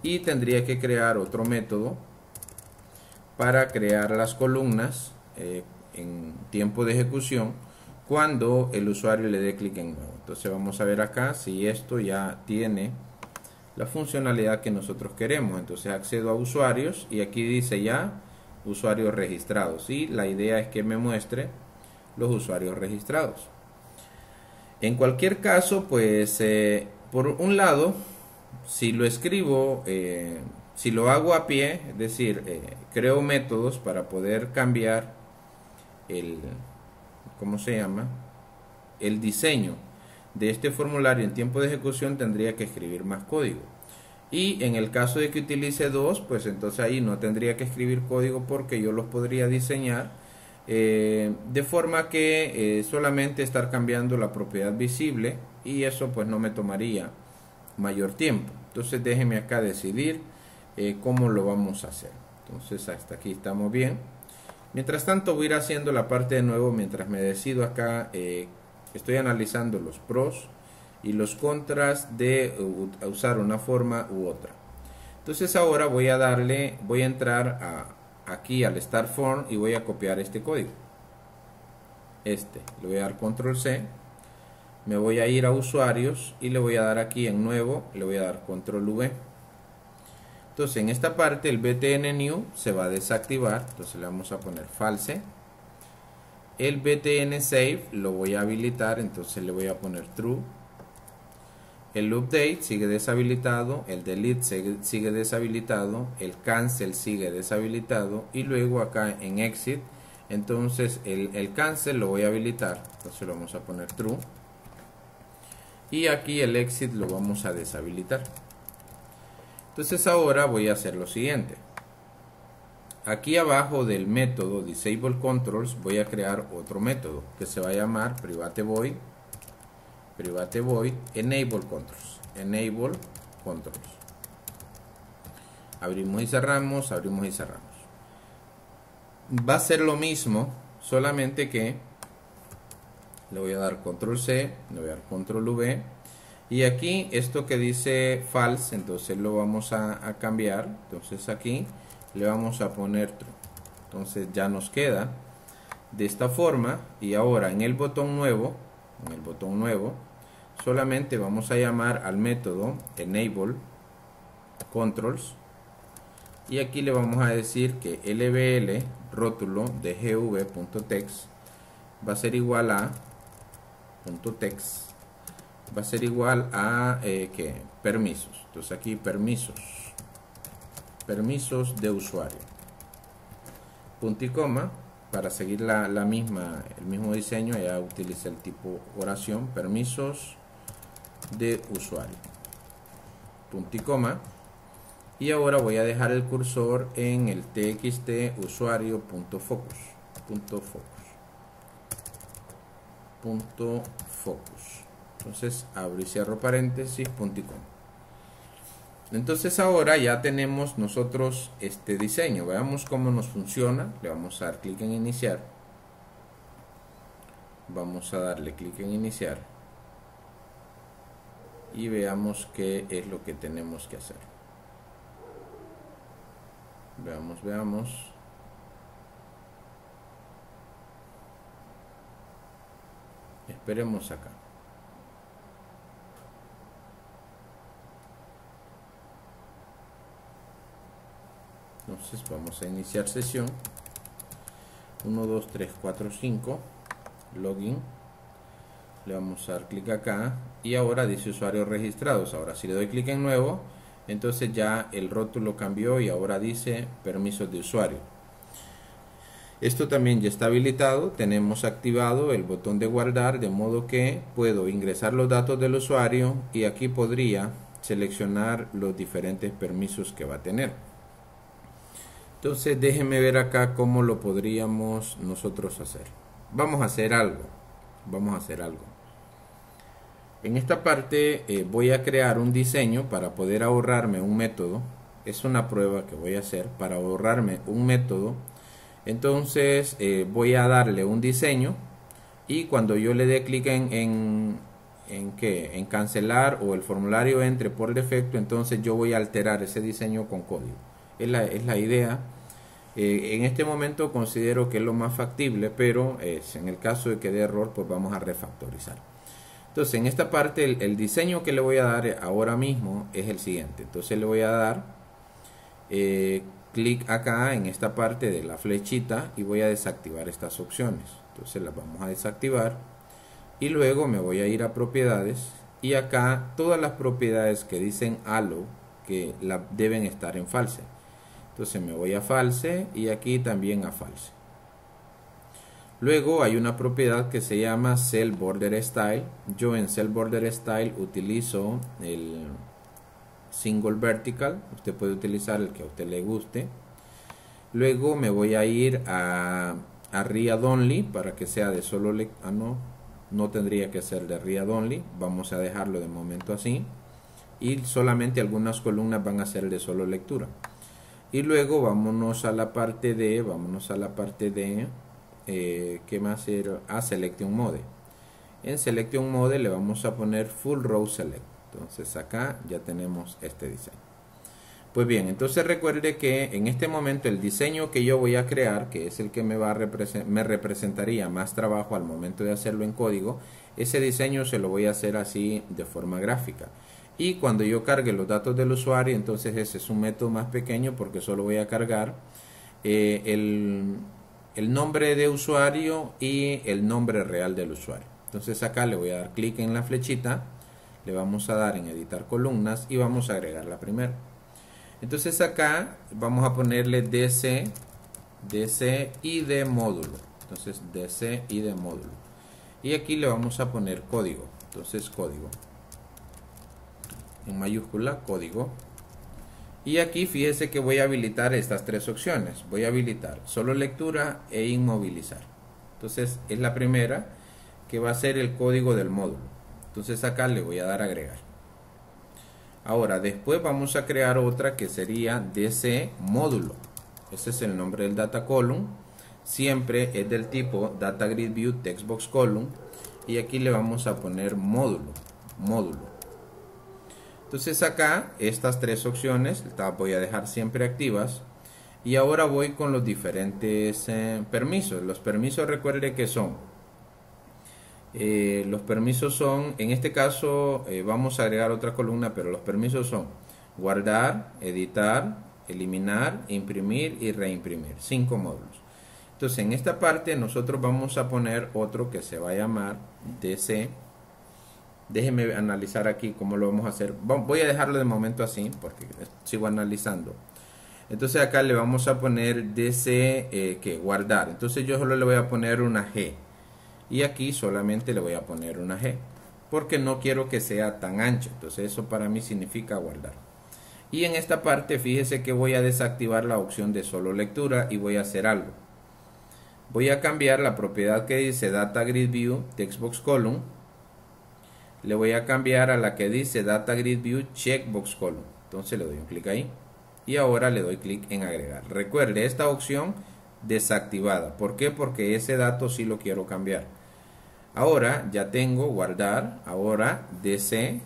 A: y tendría que crear otro método para crear las columnas en tiempo de ejecución cuando el usuario le dé clic en nuevo. Entonces vamos a ver acá si esto ya tiene la funcionalidad que nosotros queremos. Entonces accedo a usuarios y aquí dice ya usuarios registrados, y la idea es que me muestre los usuarios registrados. En cualquier caso, pues por un lado, si lo escribo, si lo hago a pie, es decir, creo métodos para poder cambiar ¿cómo se llama? El diseño de este formulario en tiempo de ejecución, tendría que escribir más código. Y en el caso de que utilice dos, pues entonces ahí no tendría que escribir código, porque yo los podría diseñar de forma que solamente estar cambiando la propiedad visible, y eso pues no me tomaría mayor tiempo. Entonces déjenme acá decidir cómo lo vamos a hacer. Entonces hasta aquí estamos bien. Mientras tanto voy a ir haciendo la parte de nuevo mientras me decido acá. Estoy analizando los pros y los contras de usar una forma u otra. Entonces ahora voy a entrar aquí al Start Form y voy a copiar este código. Le voy a dar Control C, me voy a ir a usuarios y le voy a dar aquí en nuevo, le voy a dar Control V. Entonces en esta parte el btn new se va a desactivar, entonces le vamos a poner false. El btn save lo voy a habilitar, entonces le voy a poner true. El update sigue deshabilitado, el delete sigue deshabilitado, el cancel sigue deshabilitado, y luego acá en exit, entonces el cancel lo voy a habilitar, entonces lo vamos a poner true, y aquí el exit lo vamos a deshabilitar. Entonces ahora voy a hacer lo siguiente. Aquí abajo del método disable controls voy a crear otro método que se va a llamar private void enable controls. Abrimos y cerramos, abrimos y cerramos. Va a ser lo mismo, solamente que le voy a dar control C, le voy a dar control V, y aquí esto que dice false, entonces lo vamos a cambiar. Entonces aquí le vamos a poner true. Entonces ya nos queda de esta forma. Y ahora en el botón nuevo, solamente vamos a llamar al método enable controls, y aquí le vamos a decir que lbl rótulo de gv.text va a ser igual a .text, va a ser igual a permisos. Entonces aquí permisos de usuario, punto y coma, para seguir el mismo diseño. Ya utilicé el tipo oración, permisos de usuario, punto y coma, y ahora voy a dejar el cursor en el txt usuario.focus. Entonces abro y cierro paréntesis, punto y coma. Entonces ahora ya tenemos nosotros este diseño. Veamos cómo nos funciona. Le vamos a dar clic en iniciar. Vamos a darle clic en iniciar y veamos qué es lo que tenemos que hacer. Veamos. Esperemos acá. Entonces vamos a iniciar sesión. 1, 2, 3, 4, 5. Login. Le vamos a dar clic acá y ahora dice usuarios registrados. Ahora si le doy clic en nuevo, entonces ya el rótulo cambió y ahora dice permisos de usuario. Esto también ya está habilitado. Tenemos activado el botón de guardar, de modo que puedo ingresar los datos del usuario y aquí podría seleccionar los diferentes permisos que va a tener. Entonces déjenme ver acá cómo lo podríamos nosotros hacer. Vamos a hacer algo. Vamos a hacer algo. En esta parte voy a crear un diseño para poder ahorrarme un método. Es una prueba que voy a hacer para ahorrarme un método. Entonces voy a darle un diseño y cuando yo le dé clic en cancelar o el formulario entre por defecto, entonces yo voy a alterar ese diseño con código. Es la idea. En este momento considero que es lo más factible, pero en el caso de que dé error, pues vamos a refactorizar. Entonces en esta parte el diseño que le voy a dar ahora mismo es el siguiente. Entonces le voy a dar clic acá en esta parte de la flechita y voy a desactivar estas opciones. Entonces las vamos a desactivar y luego me voy a ir a propiedades y acá todas las propiedades que dicen allow que deben estar en false. Entonces me voy a false y aquí también a false. Luego hay una propiedad que se llama Cell Border Style. Yo en Cell Border Style utilizo el Single Vertical. Usted puede utilizar el que a usted le guste. Luego me voy a ir a Read Only para que sea de solo lectura. No tendría que ser de Read Only. Vamos a dejarlo de momento así. Y solamente algunas columnas van a ser de solo lectura. Y luego vámonos a la parte de ¿qué más era? Selection Mode. En Selection Mode le vamos a poner Full Row Select. Entonces acá ya tenemos este diseño. Pues bien, entonces recuerde que en este momento el diseño que yo voy a crear, que es el que me representaría más trabajo al momento de hacerlo en código, ese diseño se lo voy a hacer así de forma gráfica. Y cuando yo cargue los datos del usuario, entonces ese es un método más pequeño porque solo voy a cargar el nombre de usuario y el nombre real del usuario. Entonces acá le voy a dar clic en la flechita, le vamos a dar en editar columnas y vamos a agregar la primera. Entonces acá vamos a ponerle DC y de módulo. Entonces DC y de módulo. Y aquí le vamos a poner código. Entonces código. En mayúscula, código. Y aquí fíjese que voy a habilitar estas tres opciones. Voy a habilitar solo lectura e inmovilizar. Entonces es la primera que va a ser el código del módulo. Entonces acá le voy a dar agregar. Ahora después vamos a crear otra que sería DC módulo. Ese es el nombre del data column. Siempre es del tipo data grid view textbox column. Y aquí le vamos a poner módulo. Entonces acá estas tres opciones las voy a dejar siempre activas. Y ahora voy con los diferentes permisos. Los permisos recuerde que son. Los permisos son, en este caso vamos a agregar otra columna, pero los permisos son guardar, editar, eliminar, imprimir y reimprimir. 5 módulos. Entonces en esta parte nosotros vamos a poner otro que se va a llamar DC. Déjenme analizar aquí cómo lo vamos a hacer. Voy a dejarlo de momento así porque sigo analizando. Entonces acá le vamos a poner DC que guardar. Entonces yo solo le voy a poner una G. Y aquí solamente le voy a poner una G. Porque no quiero que sea tan ancho. Entonces eso para mí significa guardar. Y en esta parte fíjese que voy a desactivar la opción de solo lectura y voy a hacer algo. Voy a cambiar la propiedad que dice Data Grid View Textbox Column. Le voy a cambiar a la que dice Data Grid View Checkbox Column. Entonces le doy un clic ahí. Y ahora le doy clic en agregar. Recuerde, esta opción desactivada. ¿Por qué? Porque ese dato sí lo quiero cambiar. Ahora ya tengo guardar. Ahora DC.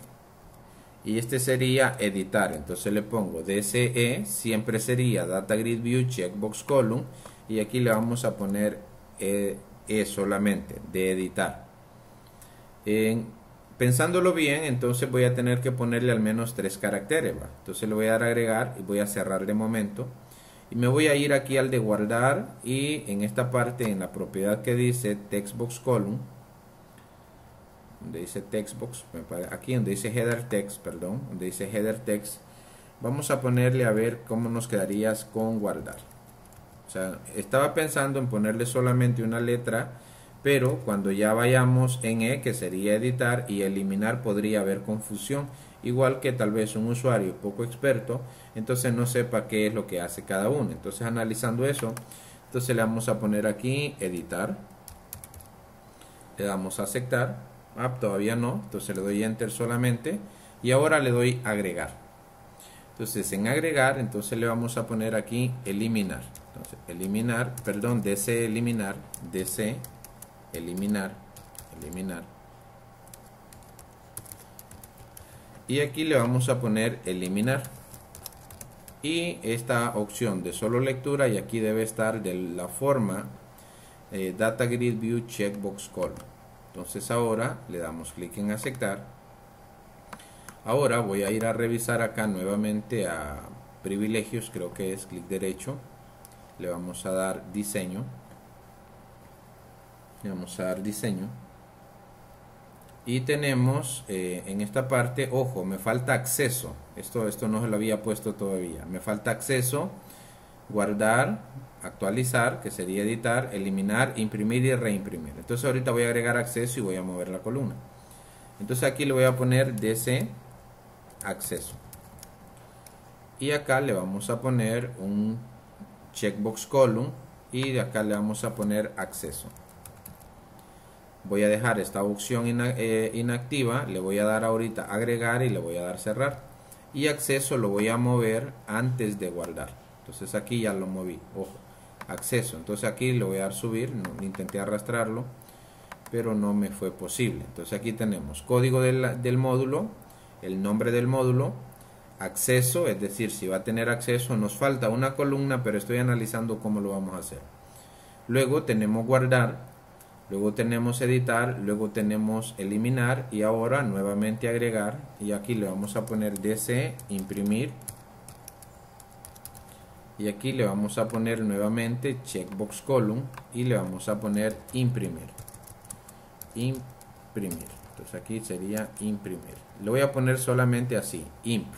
A: Y este sería editar. Entonces le pongo DCE. Siempre sería Data Grid View Checkbox Column. Y aquí le vamos a poner solamente de editar. Pensándolo bien, entonces voy a tener que ponerle al menos 3 caracteres. ¿va? Entonces le voy a dar a agregar y voy a cerrar de momento. Y me voy a ir aquí al de guardar y en esta parte, en la propiedad que dice Textbox Column, donde dice Textbox, aquí donde dice Header Text, perdón, donde dice Header Text, vamos a ponerle a ver cómo nos quedaría con guardar. O sea, estaba pensando en ponerle solamente una letra, pero cuando ya vayamos en que sería editar y eliminar, podría haber confusión igual que tal vez un usuario poco experto, entonces no sepa qué es lo que hace cada uno. Entonces, analizando eso, entonces le vamos a poner aquí editar, le damos a aceptar. Todavía no, entonces le doy enter solamente y ahora le doy agregar. Entonces en agregar, entonces le vamos a poner aquí eliminar. Entonces eliminar, perdón, DC eliminar, DC eliminar, eliminar. Y aquí le vamos a poner eliminar. Y esta opción de solo lectura, y aquí debe estar de la forma Data Grid View Checkbox Column. Entonces ahora le damos clic en aceptar. Ahora voy a ir a revisar acá nuevamente a privilegios, creo que es clic derecho. Le vamos a dar diseño. Le vamos a dar diseño. Y tenemos en esta parte, ojo, me falta acceso. Esto no se lo había puesto todavía. Me falta acceso, guardar, actualizar, que sería editar, eliminar, imprimir y reimprimir. Entonces ahorita voy a agregar acceso y voy a mover la columna. Entonces aquí le voy a poner DC acceso. Y acá le vamos a poner un checkbox column y de acá le vamos a poner acceso. Voy a dejar esta opción inactiva, le voy a dar ahorita agregar y le voy a dar cerrar. Y acceso lo voy a mover antes de guardar. Entonces aquí ya lo moví, ojo, acceso. Entonces aquí le voy a dar subir, intenté arrastrarlo, pero no me fue posible. Entonces aquí tenemos código del módulo, el nombre del módulo, acceso, es decir, si va a tener acceso. Nos falta una columna, pero estoy analizando cómo lo vamos a hacer. Luego tenemos guardar. Luego tenemos editar, luego tenemos eliminar y ahora nuevamente agregar. Y aquí le vamos a poner DC, imprimir. Y aquí le vamos a poner nuevamente checkbox column y le vamos a poner imprimir. Imprimir. Entonces aquí sería imprimir. Le voy a poner solamente así, imp.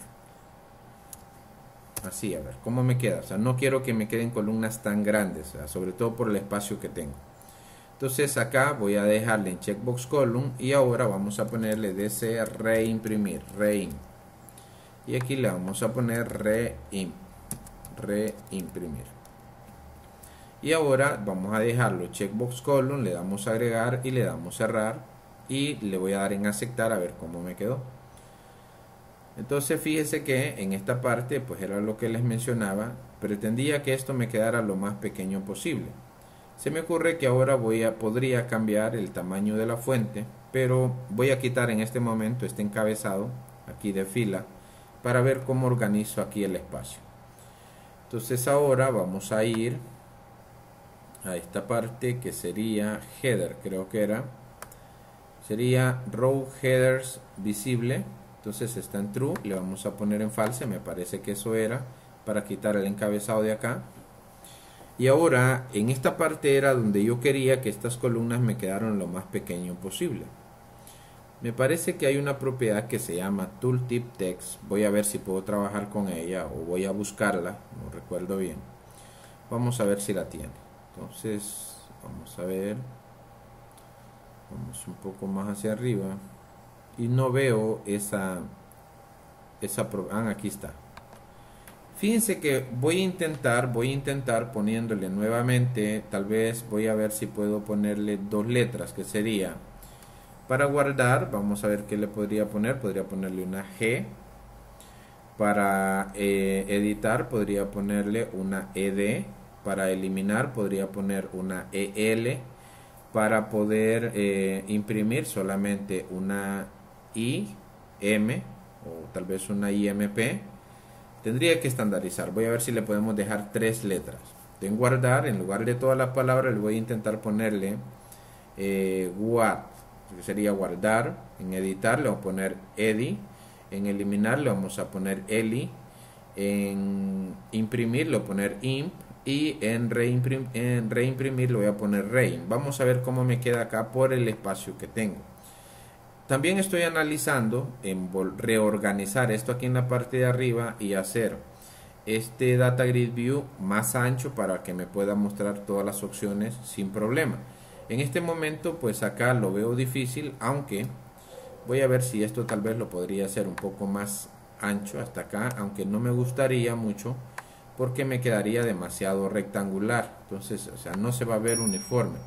A: Así, a ver, ¿cómo me queda? O sea, no quiero que me queden columnas tan grandes, o sea, sobre todo por el espacio que tengo. Entonces acá voy a dejarle en checkbox column y ahora vamos a ponerle DC reimprimir, reim. Y aquí le vamos a poner reimprimir. Y ahora vamos a dejarlo checkbox column, le damos a agregar y le damos cerrar y le voy a dar en aceptar a ver cómo me quedó. Entonces fíjese que en esta parte pues era lo que les mencionaba, pretendía que esto me quedara lo más pequeño posible. Se me ocurre que ahora podría cambiar el tamaño de la fuente, pero voy a quitar en este momento este encabezado aquí de fila para ver cómo organizo aquí el espacio. Entonces ahora vamos a ir a esta parte que sería header, creo que sería row headers visible. Entonces está en true, le vamos a poner en false, me parece que eso era para quitar el encabezado de acá. Y ahora en esta parte era donde yo quería que estas columnas me quedaran lo más pequeño posible. Me parece que hay una propiedad que se llama Tooltip Text. Voy a ver si puedo trabajar con ella o voy a buscarla, no recuerdo bien. Vamos a ver si la tiene. Entonces vamos a ver, vamos un poco más hacia arriba y no veo esa aquí está. Fíjense que voy a intentar poniéndole nuevamente, tal vez voy a ver si puedo ponerle dos letras, que sería, para guardar, vamos a ver qué le podría ponerle una G, para editar podría ponerle una ED, para eliminar podría poner una EL, para poder imprimir solamente una IM, o tal vez una IMP. Tendría que estandarizar. Voy a ver si le podemos dejar tres letras. En guardar, en lugar de todas las palabras, le voy a intentar ponerle what, que sería guardar. En editar le vamos a poner edi. En eliminar le vamos a poner eli. En imprimir le voy a poner imp. Y en reimprimir le voy a poner reim. Vamos a ver cómo me queda acá por el espacio que tengo. También estoy analizando en reorganizar esto aquí en la parte de arriba y hacer este Data Grid View más ancho para que me pueda mostrar todas las opciones sin problema. En este momento pues acá lo veo difícil, aunque Voy a ver si esto tal vez lo podría hacer un poco más ancho hasta acá, aunque no me gustaría mucho porque me quedaría demasiado rectangular, entonces, o sea, no se va a ver uniforme.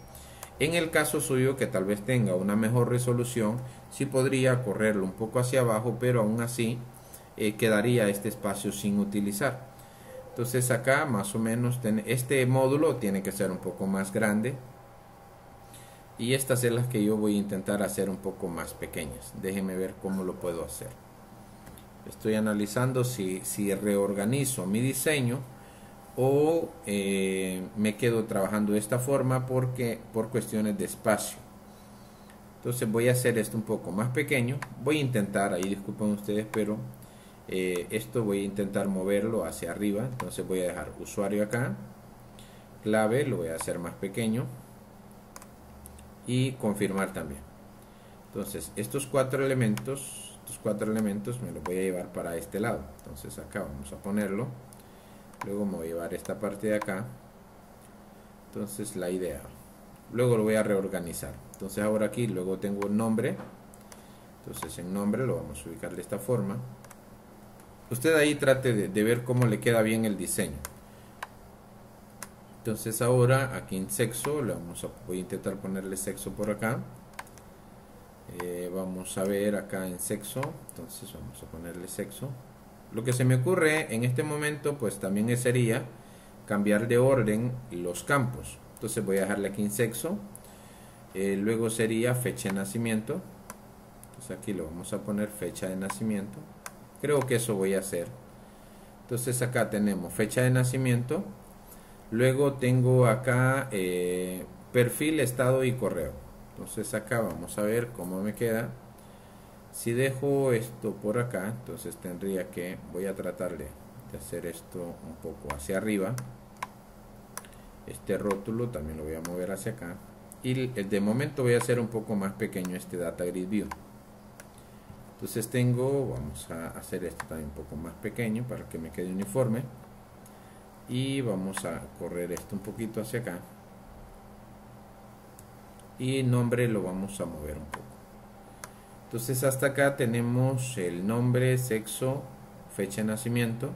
A: En el caso suyo, que tal vez tenga una mejor resolución, sí podría correrlo un poco hacia abajo, pero aún así quedaría este espacio sin utilizar. Entonces acá más o menos este módulo tiene que ser un poco más grande, y estas son las que yo voy a intentar hacer un poco más pequeñas. Déjenme ver cómo lo puedo hacer. Estoy analizando si reorganizo mi diseño o me quedo trabajando de esta forma porque por cuestiones de espacio. Entonces voy a hacer esto un poco más pequeño. Voy a intentar, ahí disculpen ustedes, pero esto voy a intentar moverlo hacia arriba. Entonces voy a dejar usuario acá, clave, lo voy a hacer más pequeño y confirmar también. Entonces estos cuatro elementos me los voy a llevar para este lado. Entonces acá vamos a ponerlo, luego me voy a llevar esta parte de acá. Entonces la idea, luego lo voy a reorganizar. Entonces ahora aquí luego tengo el nombre, entonces en nombre lo vamos a ubicar de esta forma. Usted ahí trate de ver cómo le queda bien el diseño. Entonces ahora aquí en sexo voy a intentar ponerle sexo por acá. Vamos a ver acá en sexo, entonces vamos a ponerle sexo. Lo que se me ocurre en este momento pues también sería cambiar de orden los campos. Entonces voy a dejarle aquí en sexo, luego sería fecha de nacimiento. Entonces aquí lo vamos a poner fecha de nacimiento. Creo que eso voy a hacer. Entonces acá tenemos fecha de nacimiento, luego tengo acá perfil, estado y correo. Entonces acá vamos a ver cómo me queda. Si dejo esto por acá, entonces tendría que, voy a tratar de hacer esto un poco hacia arriba. Este rótulo también lo voy a mover hacia acá. Y de momento voy a hacer un poco más pequeño este Data Grid View. Entonces vamos a hacer esto también un poco más pequeño para que me quede uniforme. Y vamos a correr esto un poquito hacia acá. Y nombre lo vamos a mover un poco. Entonces hasta acá tenemos el nombre, sexo, fecha de nacimiento.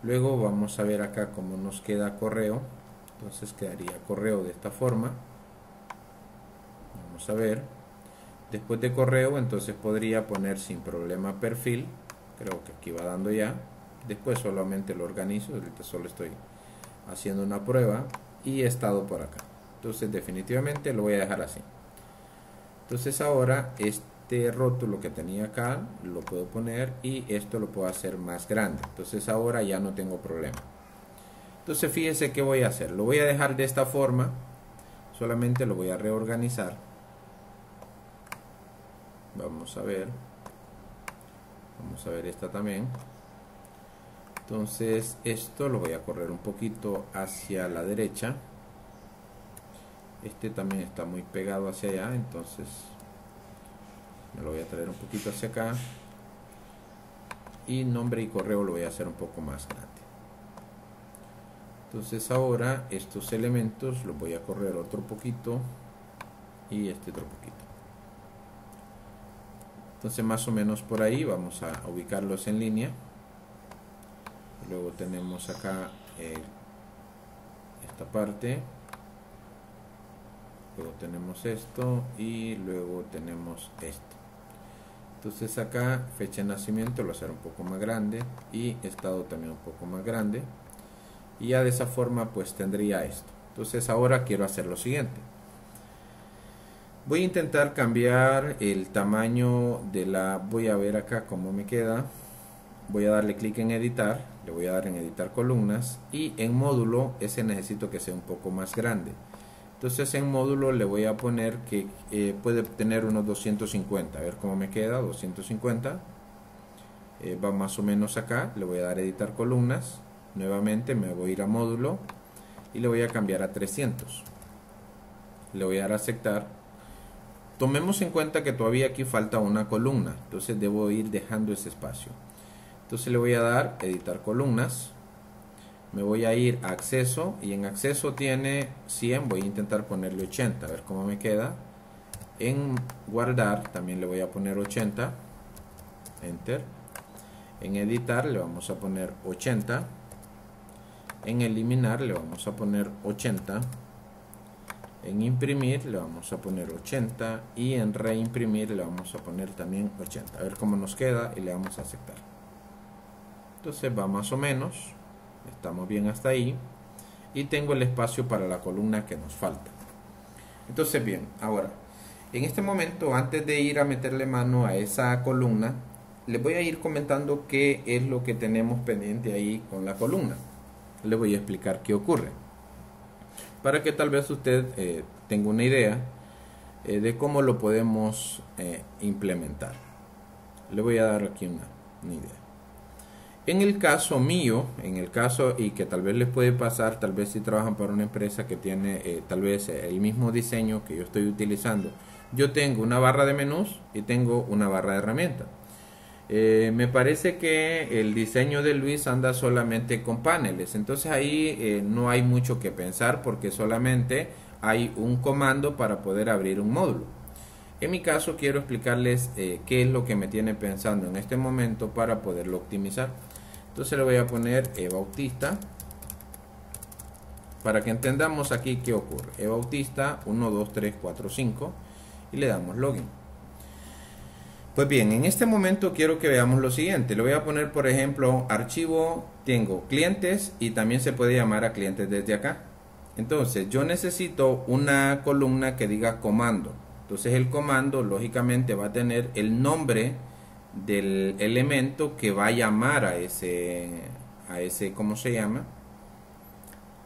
A: Luego vamos a ver acá cómo nos queda correo. Entonces quedaría correo de esta forma. Vamos a ver. Después de correo entonces podría poner sin problema perfil. Creo que aquí va dando ya. Después solamente lo organizo. Ahorita solo estoy haciendo una prueba. Y estado por acá. Entonces definitivamente lo voy a dejar así. Entonces ahora este rótulo que tenía acá lo puedo poner y esto lo puedo hacer más grande. Entonces ahora ya no tengo problema. Entonces fíjese qué voy a hacer. Lo voy a dejar de esta forma. Solamente lo voy a reorganizar. Vamos a ver. Vamos a ver esta también. Entonces esto lo voy a correr un poquito hacia la derecha. Este también está muy pegado hacia allá, entonces me lo voy a traer un poquito hacia acá. Y nombre y correo lo voy a hacer un poco más grande. Entonces ahora estos elementos los voy a correr otro poquito y este otro poquito. Entonces más o menos por ahí vamos a ubicarlos en línea. Luego tenemos acá esta parte. Luego tenemos esto y luego tenemos esto. Entonces acá fecha de nacimiento lo voy a hacer un poco más grande y estado también un poco más grande. Y ya de esa forma pues tendría esto. Entonces ahora quiero hacer lo siguiente. Voy a intentar cambiar el tamaño de voy a ver acá cómo me queda. Voy a darle clic en editar, le voy a dar en editar columnas y en módulo ese necesito que sea un poco más grande. Entonces en módulo le voy a poner que puede tener unos 250, a ver cómo me queda, 250. Va más o menos acá, le voy a dar editar columnas, nuevamente me voy a ir a módulo y le voy a cambiar a 300. Le voy a dar a aceptar. Tomemos en cuenta que todavía aquí falta una columna, entonces debo ir dejando ese espacio. Entonces le voy a dar editar columnas. Me voy a ir a acceso y en acceso tiene 100, voy a intentar ponerle 80, a ver cómo me queda. En guardar también le voy a poner 80, enter. En editar le vamos a poner 80. En eliminar le vamos a poner 80. En imprimir le vamos a poner 80 y en reimprimir le vamos a poner también 80. A ver cómo nos queda y le vamos a aceptar. Entonces va más o menos, estamos bien hasta ahí y tengo el espacio para la columna que nos falta. Entonces bien, ahora en este momento, antes de ir a meterle mano a esa columna, les voy a ir comentando qué es lo que tenemos pendiente ahí con la columna. Les voy a explicar qué ocurre, para que tal vez usted tenga una idea de cómo lo podemos implementar. Le voy a dar aquí una idea. En el caso mío, y que tal vez les puede pasar, tal vez si trabajan para una empresa que tiene tal vez el mismo diseño que yo estoy utilizando, yo tengo una barra de menús y tengo una barra de herramientas. Me parece que el diseño de Luis anda solamente con paneles, entonces ahí no hay mucho que pensar porque solamente hay un comando para poder abrir un módulo. En mi caso quiero explicarles qué es lo que me tiene pensando en este momento para poderlo optimizar. Entonces le voy a poner eBautista para que entendamos aquí qué ocurre. eBautista 1, 2, 3, 4, 5 y le damos login. Pues bien, en este momento quiero que veamos lo siguiente. Le voy a poner, por ejemplo, archivo, tengo clientes y también se puede llamar a clientes desde acá. Entonces, yo necesito una columna que diga comando. Entonces, el comando, lógicamente, va a tener el nombre del elemento que va a llamar a ese ¿cómo se llama?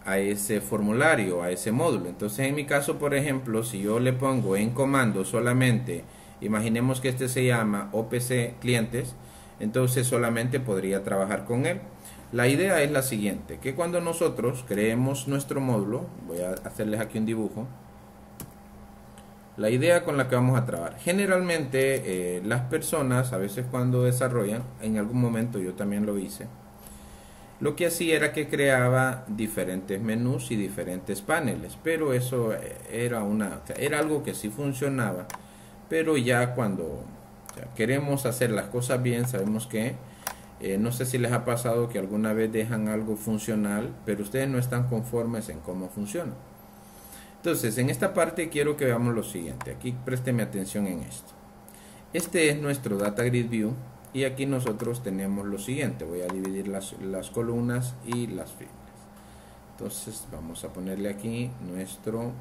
A: A ese formulario, a ese módulo. Entonces, en mi caso, por ejemplo, si yo le pongo en comando solamente, imaginemos que este se llama OPC clientes, entonces solamente podría trabajar con él. La idea es la siguiente, que cuando nosotros creemos nuestro módulo, voy a hacerles aquí un dibujo, la idea con la que vamos a trabajar. Generalmente las personas, a veces cuando desarrollan, en algún momento yo también lo hice, lo que hacía era que creaba diferentes menús y diferentes paneles, pero eso era algo que sí funcionaba. Pero ya cuando queremos hacer las cosas bien, sabemos que no sé si les ha pasado que alguna vez dejan algo funcional, pero ustedes no están conformes en cómo funciona. Entonces, en esta parte quiero que veamos lo siguiente. Aquí présteme atención en esto. Este es nuestro Data Grid View y aquí nosotros tenemos lo siguiente. Voy a dividir las columnas y las filas. Entonces, vamos a ponerle aquí nuestro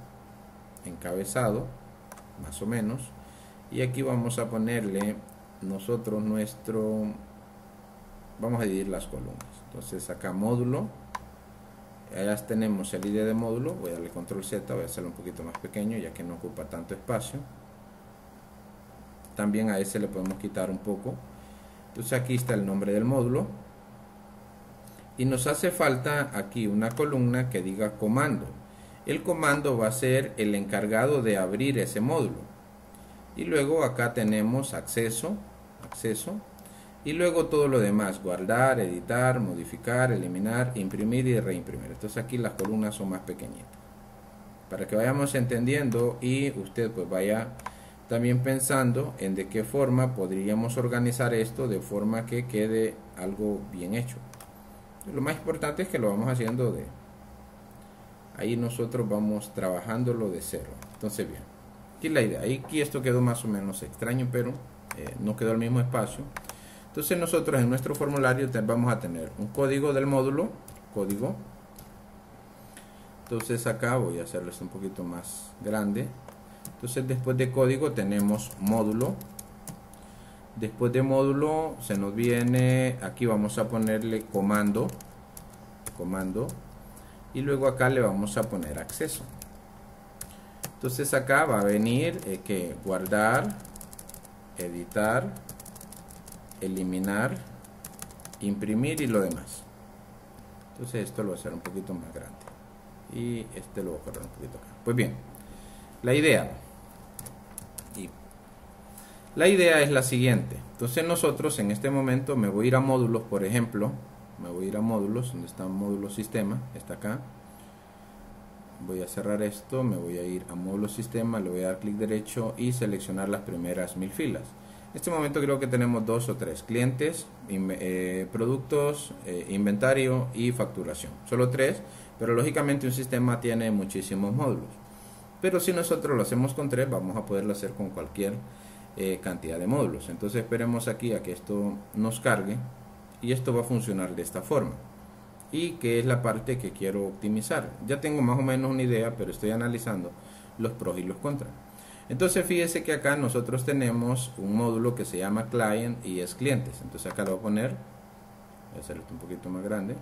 A: encabezado, más o menos. Y aquí vamos a ponerle nosotros vamos a dividir las columnas. Entonces acá módulo, allá tenemos el ID de módulo, voy a darle control Z, voy a hacerlo un poquito más pequeño ya que no ocupa tanto espacio. También a ese le podemos quitar un poco. Entonces aquí está el nombre del módulo y nos hace falta aquí una columna que diga comando. El comando va a ser el encargado de abrir ese módulo. Y luego acá tenemos acceso, y luego todo lo demás, guardar, editar, modificar, eliminar, imprimir y reimprimir. Entonces aquí las columnas son más pequeñitas. Para que vayamos entendiendo y usted pues vaya también pensando en de qué forma podríamos organizar esto de forma que quede algo bien hecho. Lo más importante es que lo vamos haciendo ahí nosotros vamos trabajándolo de cero. Entonces bien. Aquí la idea, aquí esto quedó más o menos extraño, pero no quedó el mismo espacio. Entonces nosotros en nuestro formulario vamos a tener un código del módulo, código. Entonces acá voy a hacerlo un poquito más grande. Entonces después de código tenemos módulo. Después de módulo se nos viene, aquí vamos a ponerle comando. Y luego acá le vamos a poner acceso. Entonces acá va a venir que guardar, editar, eliminar, imprimir y lo demás. Entonces esto lo voy a hacer un poquito más grande y este lo voy a correr un poquito acá. Pues bien, la idea es la siguiente. Entonces nosotros en este momento me voy a ir a módulos, por ejemplo, me voy a ir a módulos, donde está módulo sistema, está acá. voy a cerrar esto, me voy a ir a módulo sistema, le voy a dar clic derecho y seleccionar las primeras 1000 filas. En este momento creo que tenemos 2 o 3: clientes, productos, inventario y facturación. Solo 3, pero lógicamente un sistema tiene muchísimos módulos. Pero si nosotros lo hacemos con 3, vamos a poderlo hacer con cualquier cantidad de módulos. Entonces esperemos aquí a que esto nos cargue y esto va a funcionar de esta forma. Y que es la parte que quiero optimizar. Ya tengo más o menos una idea, pero estoy analizando los pros y los contras. Entonces fíjese que acá nosotros tenemos un módulo que se llama client y es clientes. Entonces acá lo voy a poner, voy a hacerlo un poquito más grande.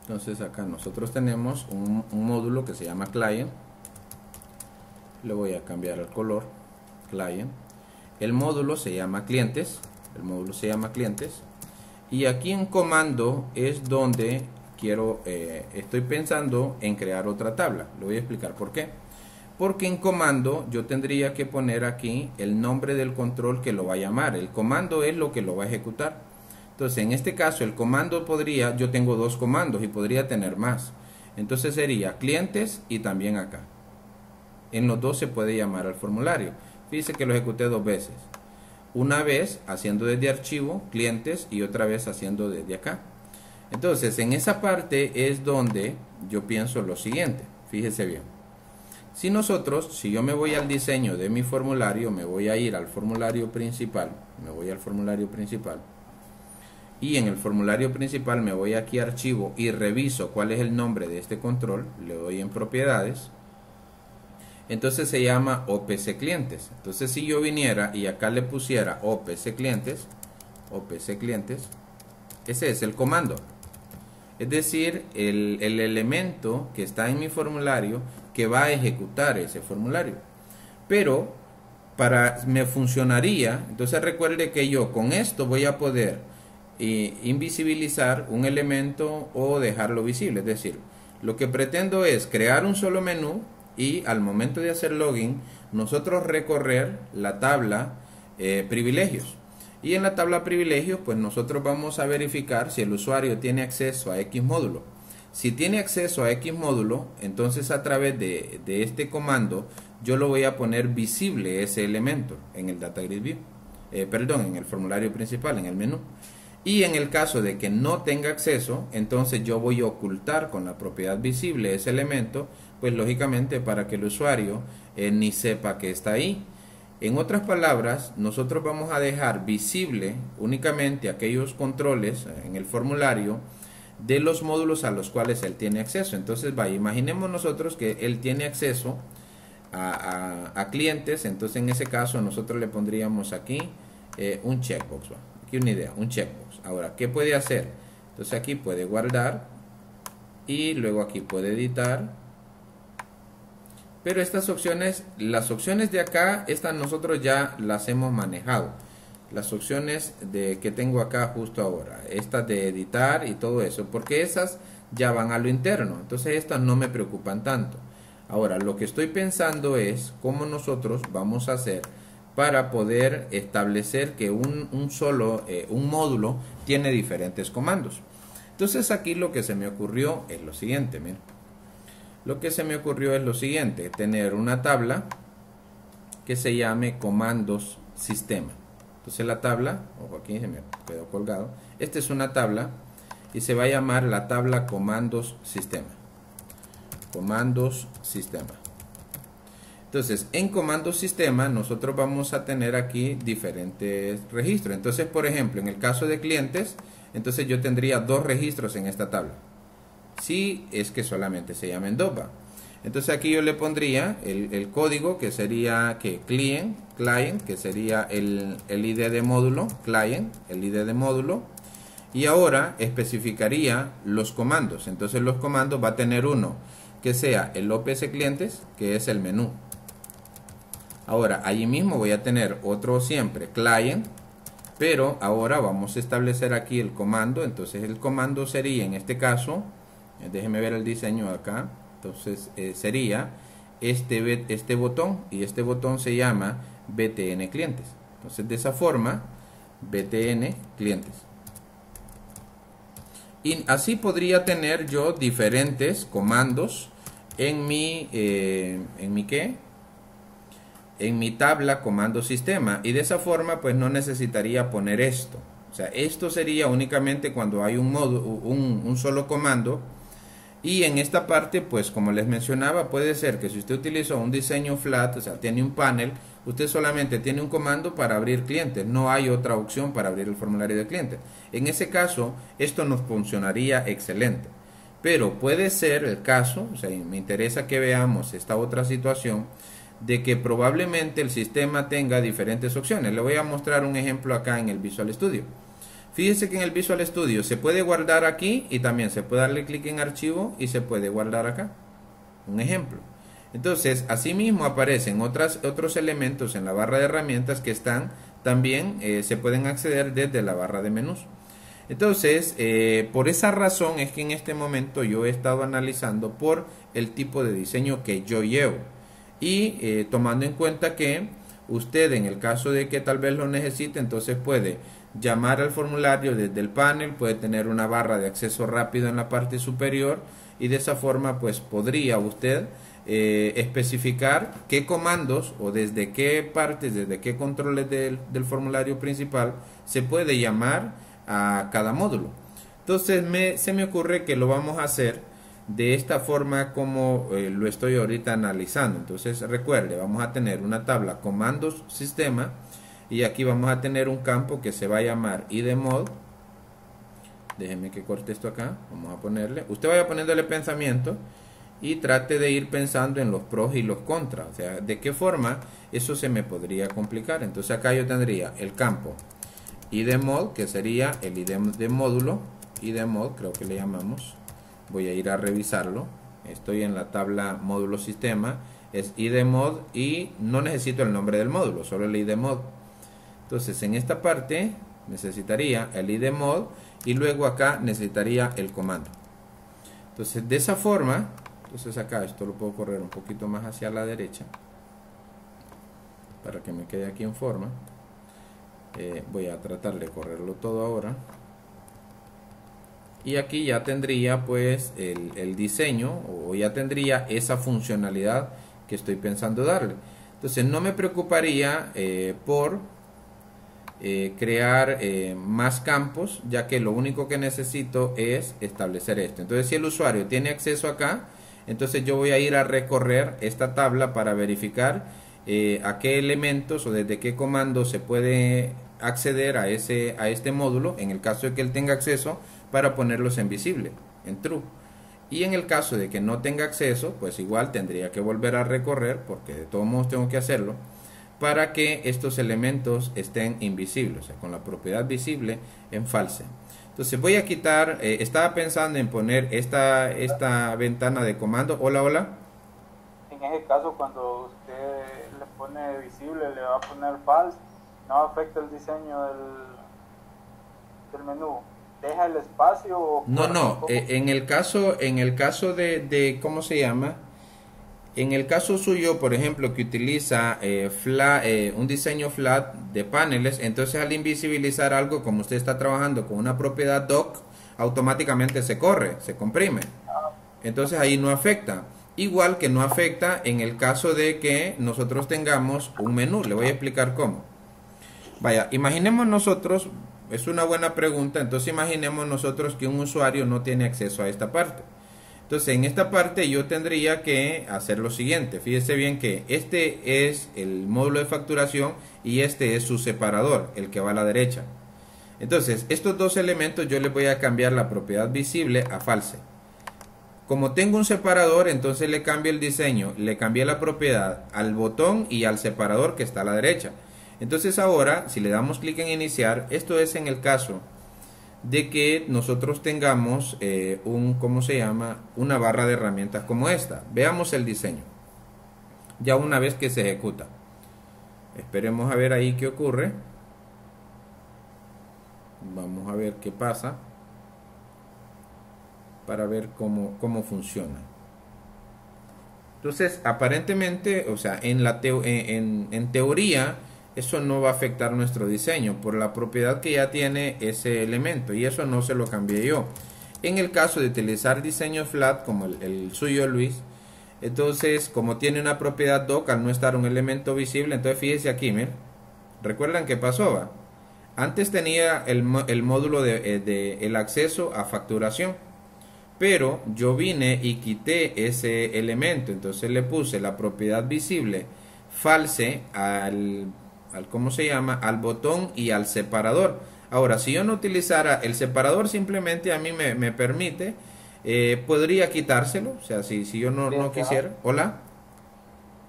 A: Entonces acá nosotros tenemos un módulo que se llama client. Le voy a cambiar el color, client. El módulo se llama clientes. El módulo se llama clientes. Y aquí en comando es donde estoy pensando en crear otra tabla. Le voy a explicar por qué. Porque en comando yo tendría que poner aquí el nombre del control que lo va a llamar. El comando es lo que lo va a ejecutar. Entonces en este caso el comando yo tengo 2 comandos y podría tener más. Entonces sería clientes y también acá. En los dos se puede llamar al formulario. Fíjese que lo ejecuté 2 veces. Una vez haciendo desde archivo, clientes, y otra vez haciendo desde acá. Entonces en esa parte es donde yo pienso lo siguiente. Fíjese bien. Si yo me voy al diseño de mi formulario, me voy a ir al formulario principal. Y en el formulario principal me voy aquí a archivo y reviso cuál es el nombre de este control. Le doy en propiedades. Entonces se llama OPC clientes. Entonces si yo viniera y acá le pusiera OPC clientes, ese es el comando. Es decir, el elemento que está en mi formulario que va a ejecutar ese formulario. Pero me funcionaría, entonces recuerde que yo con esto voy a poder invisibilizar un elemento o dejarlo visible. Es decir, lo que pretendo es crear un solo menú y al momento de hacer login nosotros recorrer la tabla privilegios, y en la tabla privilegios pues nosotros vamos a verificar si el usuario tiene acceso a X módulo. Si tiene acceso a X módulo, entonces a través de este comando yo lo voy a poner visible ese elemento en el Data Grid View, en el formulario principal, en el menú. Y en el caso de que no tenga acceso, entonces yo voy a ocultar con la propiedad visible ese elemento, pues lógicamente para que el usuario ni sepa que está ahí. En otras palabras, nosotros vamos a dejar visible únicamente aquellos controles en el formulario de los módulos a los cuales él tiene acceso. Entonces, imaginemos nosotros que él tiene acceso a clientes. Entonces, en ese caso, nosotros le pondríamos aquí un checkbox. Aquí una idea, un checkbox. Ahora, ¿qué puede hacer? Entonces, aquí puede guardar y luego aquí puede editar. Pero estas opciones, las opciones de acá, estas nosotros ya las hemos manejado. Las opciones que tengo acá justo ahora, estas de editar y todo eso, porque esas ya van a lo interno. Entonces estas no me preocupan tanto. Ahora, lo que estoy pensando es cómo nosotros vamos a hacer para poder establecer que un módulo tiene diferentes comandos. Entonces aquí lo que se me ocurrió es lo siguiente, miren. Lo que se me ocurrió es lo siguiente: tener una tabla que se llame comandos sistema. Entonces la tabla, ojo aquí se me quedó colgado, esta es una tabla y se va a llamar la tabla comandos sistema. Comandos sistema. Entonces en comandos sistema nosotros vamos a tener aquí diferentes registros. Entonces, por ejemplo, en el caso de clientes, entonces yo tendría 2 registros en esta tabla. Si es que solamente se llama en DOPA. Entonces aquí yo le pondría el código que sería client, que sería el ID de módulo, client, el ID de módulo. Y ahora especificaría los comandos. Entonces los comandos va a tener uno que sea el OPC clientes, que es el menú. Ahora allí mismo voy a tener otro siempre, client. Pero ahora vamos a establecer aquí el comando. Entonces el comando sería en este caso, déjeme ver el diseño acá. Entonces sería este botón, y este botón se llama BTN clientes. Entonces de esa forma, BTN clientes. Y así podría tener yo diferentes comandos en mi, ¿qué? En mi tabla comando sistema, y de esa forma pues no necesitaría poner esto. O sea, esto sería únicamente cuando hay un solo comando. Y en esta parte, pues como les mencionaba, puede ser que si usted utilizó un diseño flat, o sea, tiene un panel, usted solamente tiene un comando para abrir clientes, no hay otra opción para abrir el formulario de clientes. En ese caso, esto nos funcionaría excelente. Pero puede ser el caso, o sea, me interesa que veamos esta otra situación, de que probablemente el sistema tenga diferentes opciones. Le voy a mostrar un ejemplo acá en el Visual Studio. Fíjense que en el Visual Studio se puede guardar aquí y también se puede darle clic en archivo y se puede guardar acá. Un ejemplo. Entonces, asimismo aparecen otros elementos en la barra de herramientas que están también, se pueden acceder desde la barra de menús. Entonces, por esa razón es que en este momento yo he estado analizando por el tipo de diseño que yo llevo. Y tomando en cuenta que usted, en el caso de que tal vez lo necesite, entonces puede llamar al formulario desde el panel, puede tener una barra de acceso rápido en la parte superior, y de esa forma pues podría usted especificar qué comandos o desde qué partes, desde qué controles del formulario principal se puede llamar a cada módulo. Entonces se me ocurre que lo vamos a hacer de esta forma como lo estoy ahorita analizando. Entonces recuerde, vamos a tener una tabla comandos sistema, y aquí vamos a tener un campo que se va a llamar IDMod. Déjenme que corte esto acá. Vamos a ponerle, usted vaya poniéndole pensamiento y trate de ir pensando en los pros y los contras, o sea, de qué forma eso se me podría complicar. Entonces acá yo tendría el campo IDMod, que sería el ID de módulo, IDMod creo que le llamamos. Voy a ir a revisarlo. Estoy en la tabla módulo sistema, es IDMod y no necesito el nombre del módulo, solo el IDMod. Entonces en esta parte necesitaría el IDMod y luego acá necesitaría el comando. Entonces de esa forma, entonces acá esto lo puedo correr un poquito más hacia la derecha para que me quede aquí en forma. Voy a tratar de correrlo todo ahora. Y aquí ya tendría pues el diseño, o ya tendría esa funcionalidad que estoy pensando darle. Entonces no me preocuparía por crear más campos, ya que lo único que necesito es establecer esto. Entonces si el usuario tiene acceso acá, entonces yo voy a ir a recorrer esta tabla para verificar a qué elementos o desde qué comando se puede acceder a este módulo, en el caso de que él tenga acceso, para ponerlos en visible, en true. Y en el caso de que no tenga acceso, pues igual tendría que volver a recorrer, porque de todos modos tengo que hacerlo, para que estos elementos estén invisibles, o sea, con la propiedad visible en false. Entonces voy a quitar, estaba pensando en poner esta ventana de comando. Hola, hola.
B: En ese caso, cuando usted le pone visible, le va a poner false, no afecta el diseño del menú. ¿Deja el espacio? O
A: no, en el caso de ¿cómo se llama? En el caso suyo, por ejemplo, que utiliza un diseño flat de paneles, entonces al invisibilizar algo, como usted está trabajando con una propiedad doc, automáticamente se corre, se comprime. Entonces ahí no afecta. Igual que no afecta en el caso de que nosotros tengamos un menú. Le voy a explicar cómo. Vaya, imaginemos nosotros, es una buena pregunta, entonces imaginemos nosotros que un usuario no tiene acceso a esta parte. Entonces en esta parte yo tendría que hacer lo siguiente. Fíjese bien que este es el módulo de facturación y este es su separador, el que va a la derecha. Entonces estos dos elementos yo les voy a cambiar la propiedad visible a false. Como tengo un separador, entonces le cambio el diseño, le cambié la propiedad al botón y al separador que está a la derecha. Entonces ahora, si le damos clic en iniciar, esto es en el caso de que nosotros tengamos ¿cómo se llama? Una barra de herramientas como esta. Veamos el diseño. Ya una vez que se ejecuta. Esperemos a ver ahí qué ocurre. Vamos a ver qué pasa, para ver cómo funciona. Entonces, aparentemente, o sea, en teoría, eso no va a afectar nuestro diseño por la propiedad que ya tiene ese elemento, y eso no se lo cambié yo. En el caso de utilizar diseño flat como el suyo Luis, entonces como tiene una propiedad doc, al no estar un elemento visible, entonces fíjese aquí, miren, recuerdan qué pasó, ¿va? Antes tenía el módulo de el acceso a facturación, pero yo vine y quité ese elemento, entonces le puse la propiedad visible false al ¿cómo se llama? Al botón y al separador. Ahora, si yo no utilizara el separador, simplemente a mí me permite, podría quitárselo, o sea, si yo no quisiera. Hola.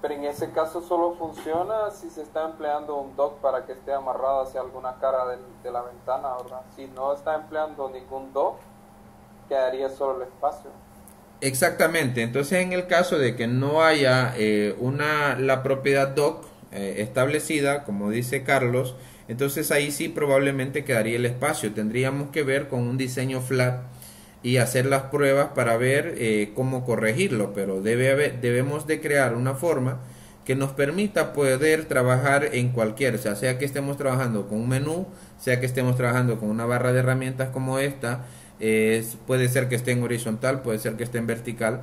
C: Pero en ese caso solo funciona si se está empleando un dock para que esté amarrado hacia alguna cara de la ventana, ¿verdad? Si no está empleando ningún dock, quedaría solo el espacio.
A: Exactamente, entonces en el caso de que no haya la propiedad doc establecida, como dice Carlos, entonces ahí sí probablemente quedaría el espacio. Tendríamos que ver con un diseño flat y hacer las pruebas para ver cómo corregirlo, pero debemos de crear una forma que nos permita poder trabajar en cualquier, sea que estemos trabajando con un menú, sea que estemos trabajando con una barra de herramientas como esta, puede ser que esté en horizontal, puede ser que esté en vertical,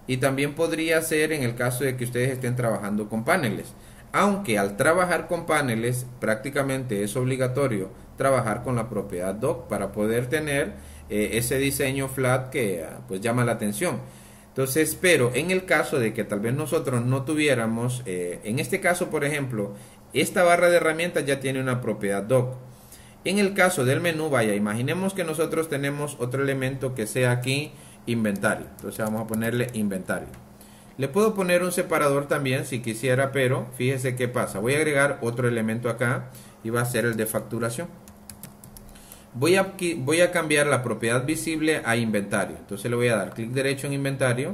A: y también podría ser en el caso de que ustedes estén trabajando con paneles, aunque al trabajar con paneles prácticamente es obligatorio trabajar con la propiedad doc para poder tener ese diseño flat que pues llama la atención. Entonces, pero en el caso de que tal vez nosotros no tuviéramos, en este caso por ejemplo, esta barra de herramientas ya tiene una propiedad doc. En el caso del menú, vaya, imaginemos que nosotros tenemos otro elemento que sea aquí inventario. Entonces vamos a ponerle inventario. Le puedo poner un separador también si quisiera, pero fíjese qué pasa. Voy a agregar otro elemento acá y va a ser el de facturación. Voy a cambiar la propiedad visible a inventario. Entonces le voy a dar clic derecho en inventario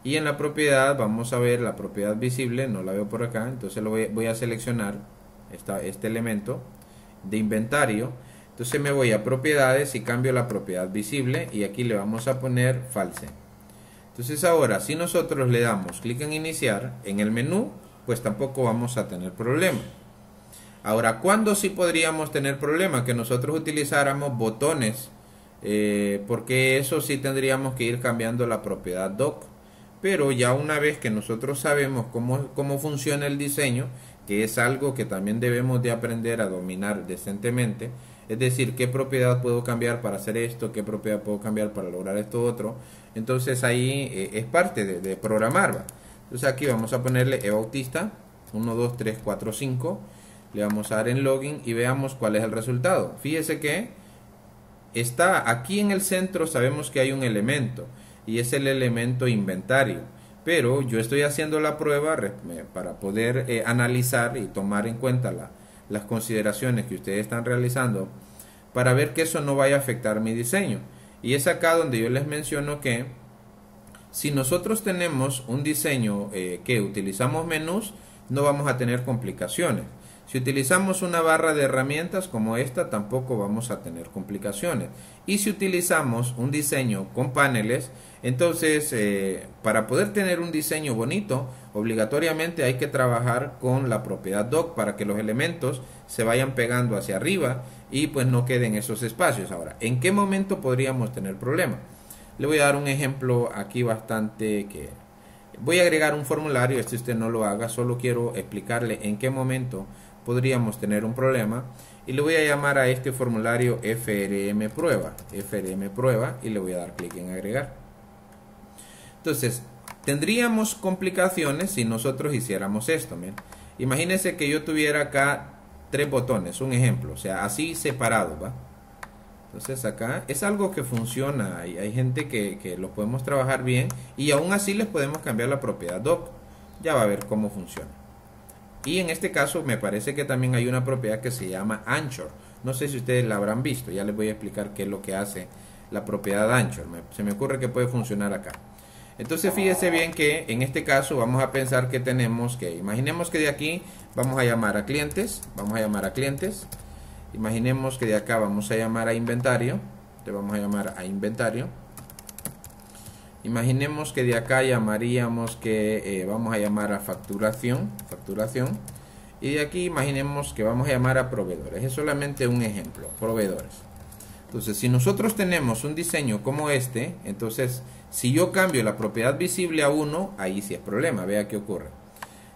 A: y en la propiedad vamos a ver la propiedad visible, no la veo por acá, entonces voy a seleccionar este elemento de inventario. Entonces me voy a propiedades y cambio la propiedad visible y aquí le vamos a poner false. Entonces ahora si nosotros le damos clic en iniciar en el menú, pues tampoco vamos a tener problema. Ahora, ¿cuándo sí podríamos tener problema? Que nosotros utilizáramos botones, porque eso sí tendríamos que ir cambiando la propiedad doc. Pero ya una vez que nosotros sabemos cómo funciona el diseño, que es algo que también debemos de aprender a dominar decentemente, es decir, qué propiedad puedo cambiar para hacer esto, qué propiedad puedo cambiar para lograr esto otro, entonces ahí es parte de programar, ¿va? Entonces aquí vamos a ponerle eBautista 1, 2, 3, 4, 5, le vamos a dar en login y veamos cuál es el resultado. Fíjese que está aquí en el centro, sabemos que hay un elemento y es el elemento inventario, pero yo estoy haciendo la prueba para poder analizar y tomar en cuenta las consideraciones que ustedes están realizando para ver que eso no vaya a afectar mi diseño. Y es acá donde yo les menciono que si nosotros tenemos un diseño que utilizamos menús, no vamos a tener complicaciones. Si utilizamos una barra de herramientas como esta, tampoco vamos a tener complicaciones. Y si utilizamos un diseño con paneles, entonces para poder tener un diseño bonito, obligatoriamente hay que trabajar con la propiedad doc para que los elementos se vayan pegando hacia arriba y pues no queden esos espacios. Ahora, ¿en qué momento podríamos tener problema? Le voy a dar un ejemplo aquí bastante que... Voy a agregar un formulario, usted no lo haga, solo quiero explicarle en qué momento podríamos tener un problema y le voy a llamar a este formulario FRM prueba y le voy a dar clic en agregar. Entonces tendríamos complicaciones si nosotros hiciéramos esto. Miren. Imagínense que yo tuviera acá 3 botones, un ejemplo, o sea así separado, ¿va? Entonces acá es algo que funciona y hay gente que lo podemos trabajar bien y aún así les podemos cambiar la propiedad doc. Ya va a ver cómo funciona. Y en este caso me parece que también hay una propiedad que se llama Anchor. No sé si ustedes la habrán visto, ya les voy a explicar qué es lo que hace la propiedad Anchor. Se me ocurre que puede funcionar acá. Entonces fíjese bien que en este caso vamos a pensar que tenemos que, imaginemos que de aquí vamos a llamar a clientes, imaginemos que de acá vamos a llamar a inventario, le vamos a llamar a inventario. Imaginemos que de acá llamaríamos que vamos a llamar a facturación, y de aquí imaginemos que vamos a llamar a proveedores. Es solamente un ejemplo, proveedores. Entonces, si nosotros tenemos un diseño como este, entonces, si yo cambio la propiedad visible a 1, ahí sí es problema. Vea qué ocurre.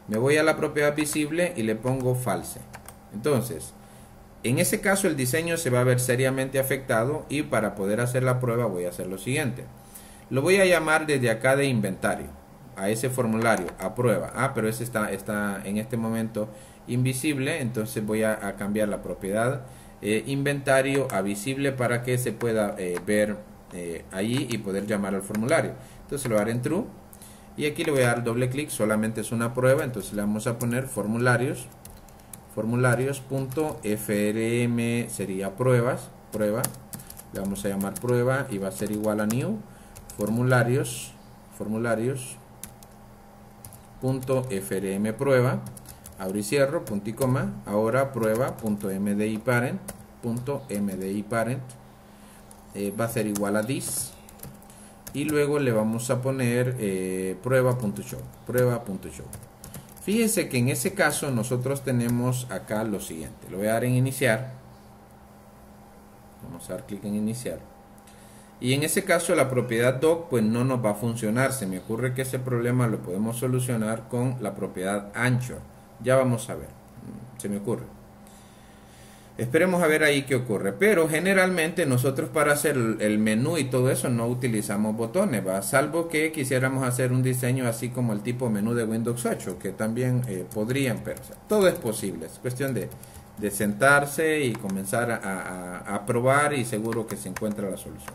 A: Me voy a la propiedad visible y le pongo false. Entonces, en ese caso el diseño se va a ver seriamente afectado, y para poder hacer la prueba voy a hacer lo siguiente. Lo voy a llamar desde acá de inventario, a ese formulario, a prueba. Pero ese está en este momento invisible, entonces voy a cambiar la propiedad inventario a visible para que se pueda ver allí y poder llamar al formulario. Entonces lo voy a dar en true, y aquí le voy a dar doble clic, solamente es una prueba, entonces le vamos a poner formularios.frm sería prueba, le vamos a llamar prueba y va a ser igual a new formularios.frm prueba, abro y cierro, punto y coma, ahora prueba.mdi parent va a ser igual a this, y luego le vamos a poner prueba.show. Fíjense que en ese caso nosotros tenemos acá lo siguiente. Lo voy a dar en iniciar, vamos a dar clic en iniciar, y en ese caso la propiedad doc pues no nos va a funcionar. Se me ocurre que ese problema lo podemos solucionar con la propiedad anchor. Ya vamos a ver, se me ocurre. Esperemos a ver ahí qué ocurre. Pero generalmente nosotros para hacer el menú y todo eso no utilizamos botones, ¿va? Salvo que quisiéramos hacer un diseño así como el tipo menú de Windows 8, que también podrían, pero o sea, todo es posible. Es cuestión de sentarse y comenzar a probar, y seguro que se encuentra la solución.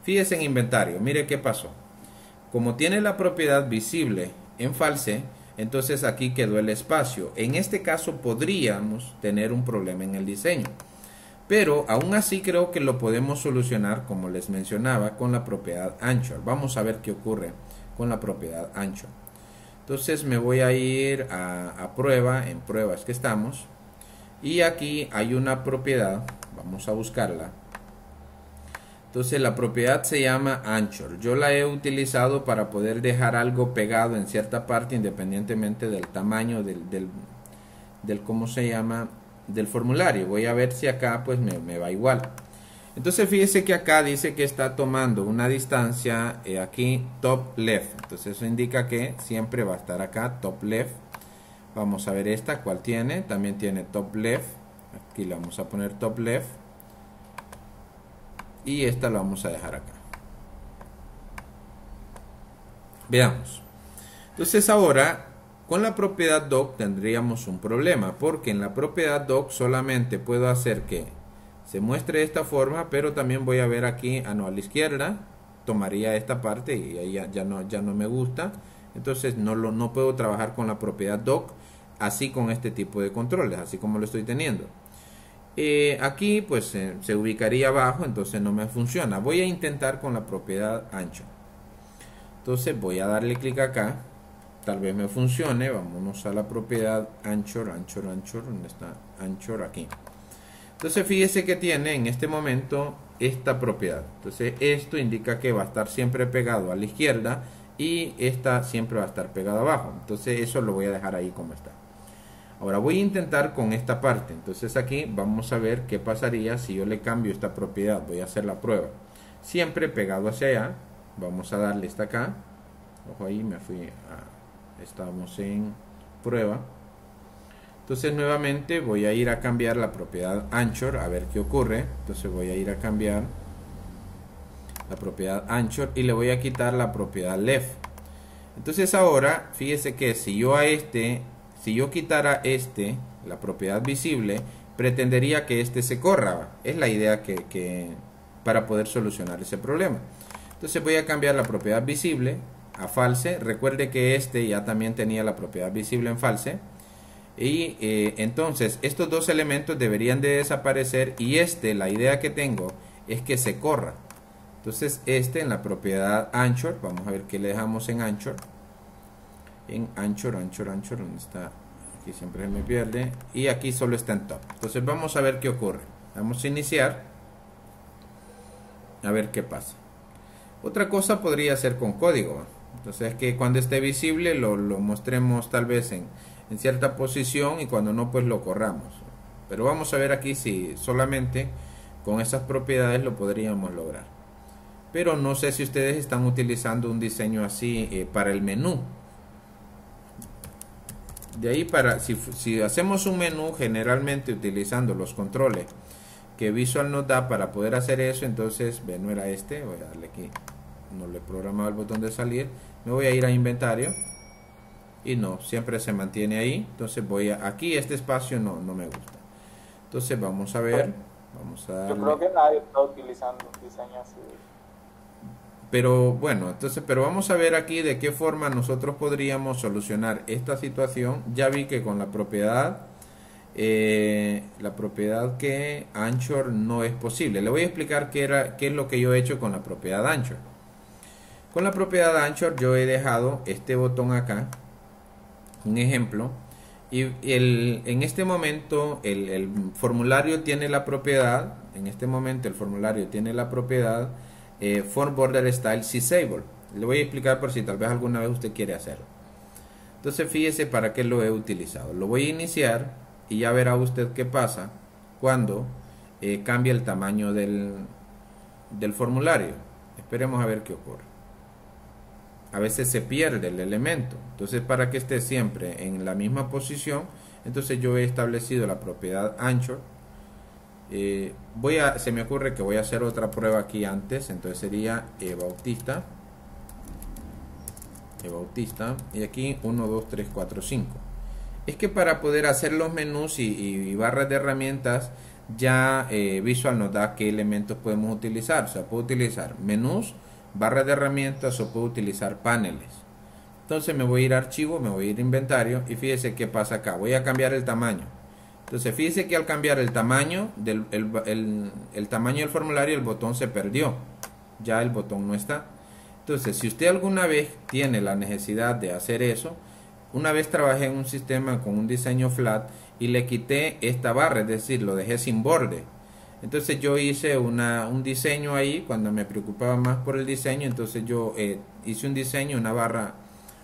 A: Fíjese en inventario, mire qué pasó. Como tiene la propiedad visible en false, entonces aquí quedó el espacio. En este caso podríamos tener un problema en el diseño, pero aún así creo que lo podemos solucionar, como les mencionaba, con la propiedad anchor. Vamos a ver qué ocurre con la propiedad anchor. Entonces me voy a ir a prueba, en pruebas que estamos, y aquí hay una propiedad, vamos a buscarla. Entonces la propiedad se llama anchor. Yo la he utilizado para poder dejar algo pegado en cierta parte, independientemente del tamaño del ¿cómo se llama?, del formulario. Voy a ver si acá pues me va igual. Entonces fíjese que acá dice que está tomando una distancia aquí top left. Entonces eso indica que siempre va a estar acá top left. Vamos a ver esta, ¿cuál tiene? También tiene top left. Aquí le vamos a poner top left. Y esta la vamos a dejar acá. Veamos. Entonces ahora con la propiedad doc tendríamos un problema, porque en la propiedad doc solamente puedo hacer que se muestre de esta forma, pero también voy a ver aquí, no, a la izquierda tomaría esta parte y ahí ya no me gusta. Entonces no puedo trabajar con la propiedad doc así, con este tipo de controles, así como lo estoy teniendo. Aquí pues se ubicaría abajo, entonces no me funciona. Voy a intentar con la propiedad anchor. Entonces voy a darle clic acá, tal vez me funcione. Vámonos a la propiedad anchor, ¿dónde está? Anchor, aquí. Entonces fíjese que tiene en este momento esta propiedad. Entonces esto indica que va a estar siempre pegado a la izquierda, y esta siempre va a estar pegada abajo. Entonces eso lo voy a dejar ahí como está. Ahora voy a intentar con esta parte. Entonces aquí vamos a ver qué pasaría si yo le cambio esta propiedad. Voy a hacer la prueba. Siempre pegado hacia allá. Vamos a darle esta acá. Ojo ahí, me fui estamos en prueba. Entonces nuevamente voy a ir a cambiar la propiedad anchor, a ver qué ocurre. Entonces voy a ir a cambiar la propiedad anchor y le voy a quitar la propiedad left. Entonces ahora fíjese que si yo quitara la propiedad visible, pretendería que se corra. Es la idea que para poder solucionar ese problema. Entonces voy a cambiar la propiedad visible a false. Recuerde que ya también tenía la propiedad visible en false. Y entonces estos dos elementos deberían de desaparecer, y la idea que tengo es que se corra. Entonces en la propiedad anchor, vamos a ver qué le dejamos en anchor. En anchor, ¿dónde está? Aquí siempre se me pierde, y aquí solo está en top. Entonces vamos a ver qué ocurre. Vamos a iniciar, a ver qué pasa. Otra cosa podría ser con código. Entonces que cuando esté visible lo mostremos tal vez en cierta posición, y cuando no pues lo corramos. Pero vamos a ver aquí si solamente con esas propiedades lo podríamos lograr. Pero no sé si ustedes están utilizando un diseño así para el menú. De ahí si hacemos un menú generalmente utilizando los controles que Visual nos da para poder hacer eso, entonces, no era este, voy a darle aquí, no le he programado el botón de salir, me voy a ir a inventario y no, siempre se mantiene ahí, entonces aquí este espacio no me gusta. Entonces vamos a ver, vamos a darle.
B: Yo creo que nadie está utilizando un diseño así.
A: Pero bueno, pero vamos a ver aquí de qué forma nosotros podríamos solucionar esta situación. Ya vi que con la propiedad que Anchor no es posible. Le voy a explicar qué es lo que yo he hecho con la propiedad Anchor. Con la propiedad Anchor yo he dejado este botón acá, un ejemplo, y en este momento el formulario tiene la propiedad, Form Border Style Disable. Le voy a explicar por si tal vez alguna vez usted quiere hacerlo. Entonces fíjese para qué lo he utilizado. Lo voy a iniciar y ya verá usted qué pasa cuando cambia el tamaño del formulario. Esperemos a ver qué ocurre. A veces se pierde el elemento. Entonces, para que esté siempre en la misma posición, entonces yo he establecido la propiedad Anchor. Se me ocurre que voy a hacer otra prueba aquí antes. Entonces sería Bautista, y aquí 1, 2, 3, 4, 5. Es que para poder hacer los menús y barras de herramientas, ya Visual nos da qué elementos podemos utilizar. O sea, puedo utilizar menús, barras de herramientas, o puedo utilizar paneles. Entonces me voy a ir a archivo, me voy a ir a inventario, y fíjese qué pasa acá. Voy a cambiar el tamaño. Entonces fíjese que al cambiar el tamaño el tamaño del formulario, el botón se perdió. Ya el botón no está. Entonces, si usted alguna vez tiene la necesidad de hacer eso, una vez trabajé en un sistema con un diseño flat y le quité esta barra, es decir, lo dejé sin borde. Entonces yo hice un diseño ahí, cuando me preocupaba más por el diseño, entonces yo hice un diseño, una barra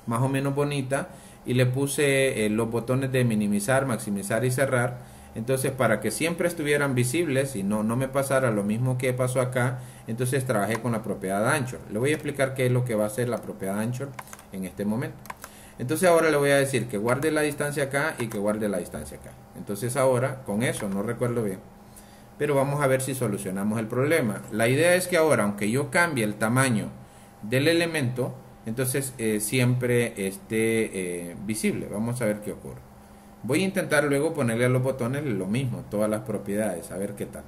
A: más o menos bonita, y le puse los botones de minimizar, maximizar y cerrar. Entonces, para que siempre estuvieran visibles y no me pasara lo mismo que pasó acá, entonces trabajé con la propiedad Anchor. Le voy a explicar qué es lo que va a hacer la propiedad Anchor en este momento. Entonces ahora le voy a decir que guarde la distancia acá y que guarde la distancia acá. Entonces ahora, con eso, no recuerdo bien, pero vamos a ver si solucionamos el problema. La idea es que ahora, aunque yo cambie el tamaño del elemento, entonces siempre esté visible. Vamos a ver qué ocurre. Voy a intentar luego ponerle a los botones lo mismo, todas las propiedades, a ver qué tal.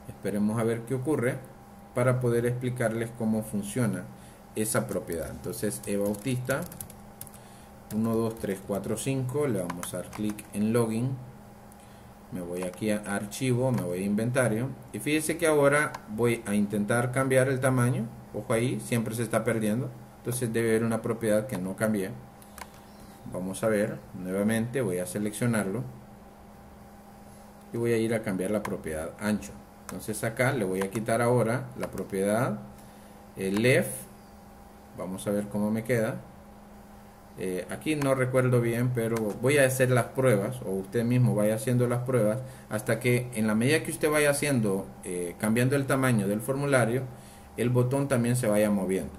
A: Esperemos a ver qué ocurre para poder explicarles cómo funciona esa propiedad. Entonces, Bautista 1, 2, 3, 4, 5, le vamos a dar clic en Login. Me voy aquí a Archivo, me voy a Inventario, y fíjese que ahora voy a intentar cambiar el tamaño. Ojo ahí, siempre se está perdiendo, entonces debe haber una propiedad que no cambié. Vamos a ver, nuevamente voy a seleccionarlo y voy a ir a cambiar la propiedad ancho. Entonces acá le voy a quitar ahora la propiedad left. Vamos a ver cómo me queda. Aquí no recuerdo bien, pero voy a hacer las pruebas, o usted mismo vaya haciendo las pruebas, hasta que en la medida que usted vaya haciendo, cambiando el tamaño del formulario, el botón también se vaya moviendo.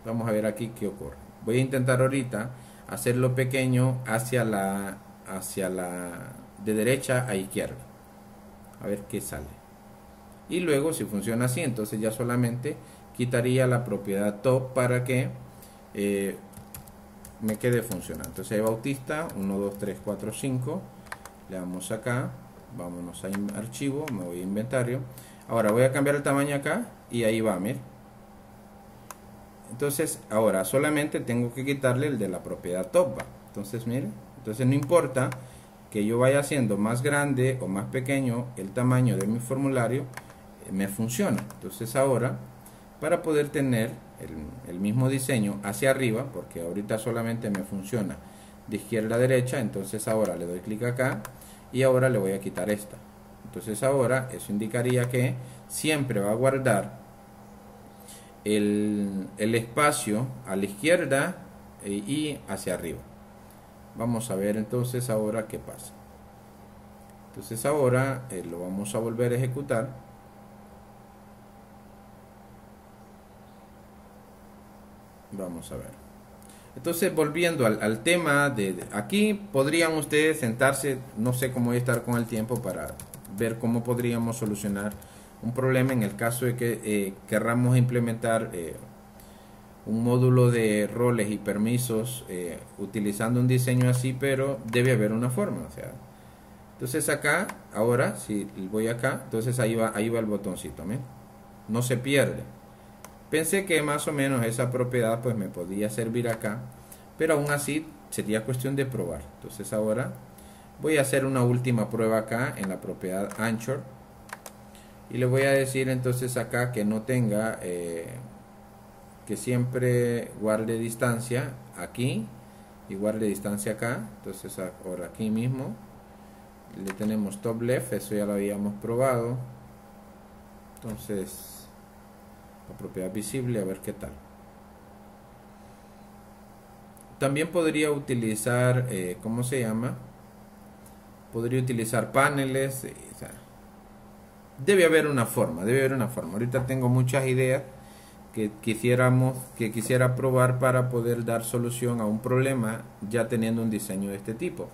A: Vamos a ver aquí qué ocurre. Voy a intentar ahorita hacerlo pequeño hacia la de derecha a izquierda, a ver qué sale. Y luego, si funciona así, entonces ya solamente quitaría la propiedad top para que me quede funcionando. Entonces Bautista 1, 2, 3, 4, 5, le damos acá, vámonos a archivo, me voy a inventario. Ahora voy a cambiar el tamaño acá y ahí va, mire. Entonces ahora solamente tengo que quitarle el de la propiedad top bar. Entonces mire, entonces no importa que yo vaya haciendo más grande o más pequeño el tamaño de mi formulario, me funciona. Entonces ahora, para poder tener el mismo diseño hacia arriba, porque ahorita solamente me funciona de izquierda a derecha, entonces ahora le doy clic acá y ahora le voy a quitar esta. Entonces ahora eso indicaría que siempre va a guardar el espacio a la izquierda y hacia arriba. Vamos a ver entonces ahora qué pasa. Entonces ahora lo vamos a volver a ejecutar. Vamos a ver. Entonces volviendo al tema de aquí, podrían ustedes sentarse, no sé cómo voy a estar con el tiempo para ver cómo podríamos solucionar un problema en el caso de que querramos implementar un módulo de roles y permisos utilizando un diseño así, pero debe haber una forma, o sea, entonces acá, ahora, si voy acá, entonces ahí va el botoncito, ¿ven? No se pierde. Pensé que más o menos esa propiedad pues me podía servir acá, pero aún así sería cuestión de probar. Entonces ahora voy a hacer una última prueba acá en la propiedad Anchor y le voy a decir entonces acá que no tenga, que siempre guarde distancia aquí y guarde distancia acá. Entonces ahora aquí mismo le tenemos top left, eso ya lo habíamos probado. Entonces la propiedad visible, a ver qué tal. También podría utilizar, ¿cómo se llama? Podría utilizar paneles, o sea, debe haber una forma, Ahorita tengo muchas ideas que quisiera probar para poder dar solución a un problema ya teniendo un diseño de este tipo.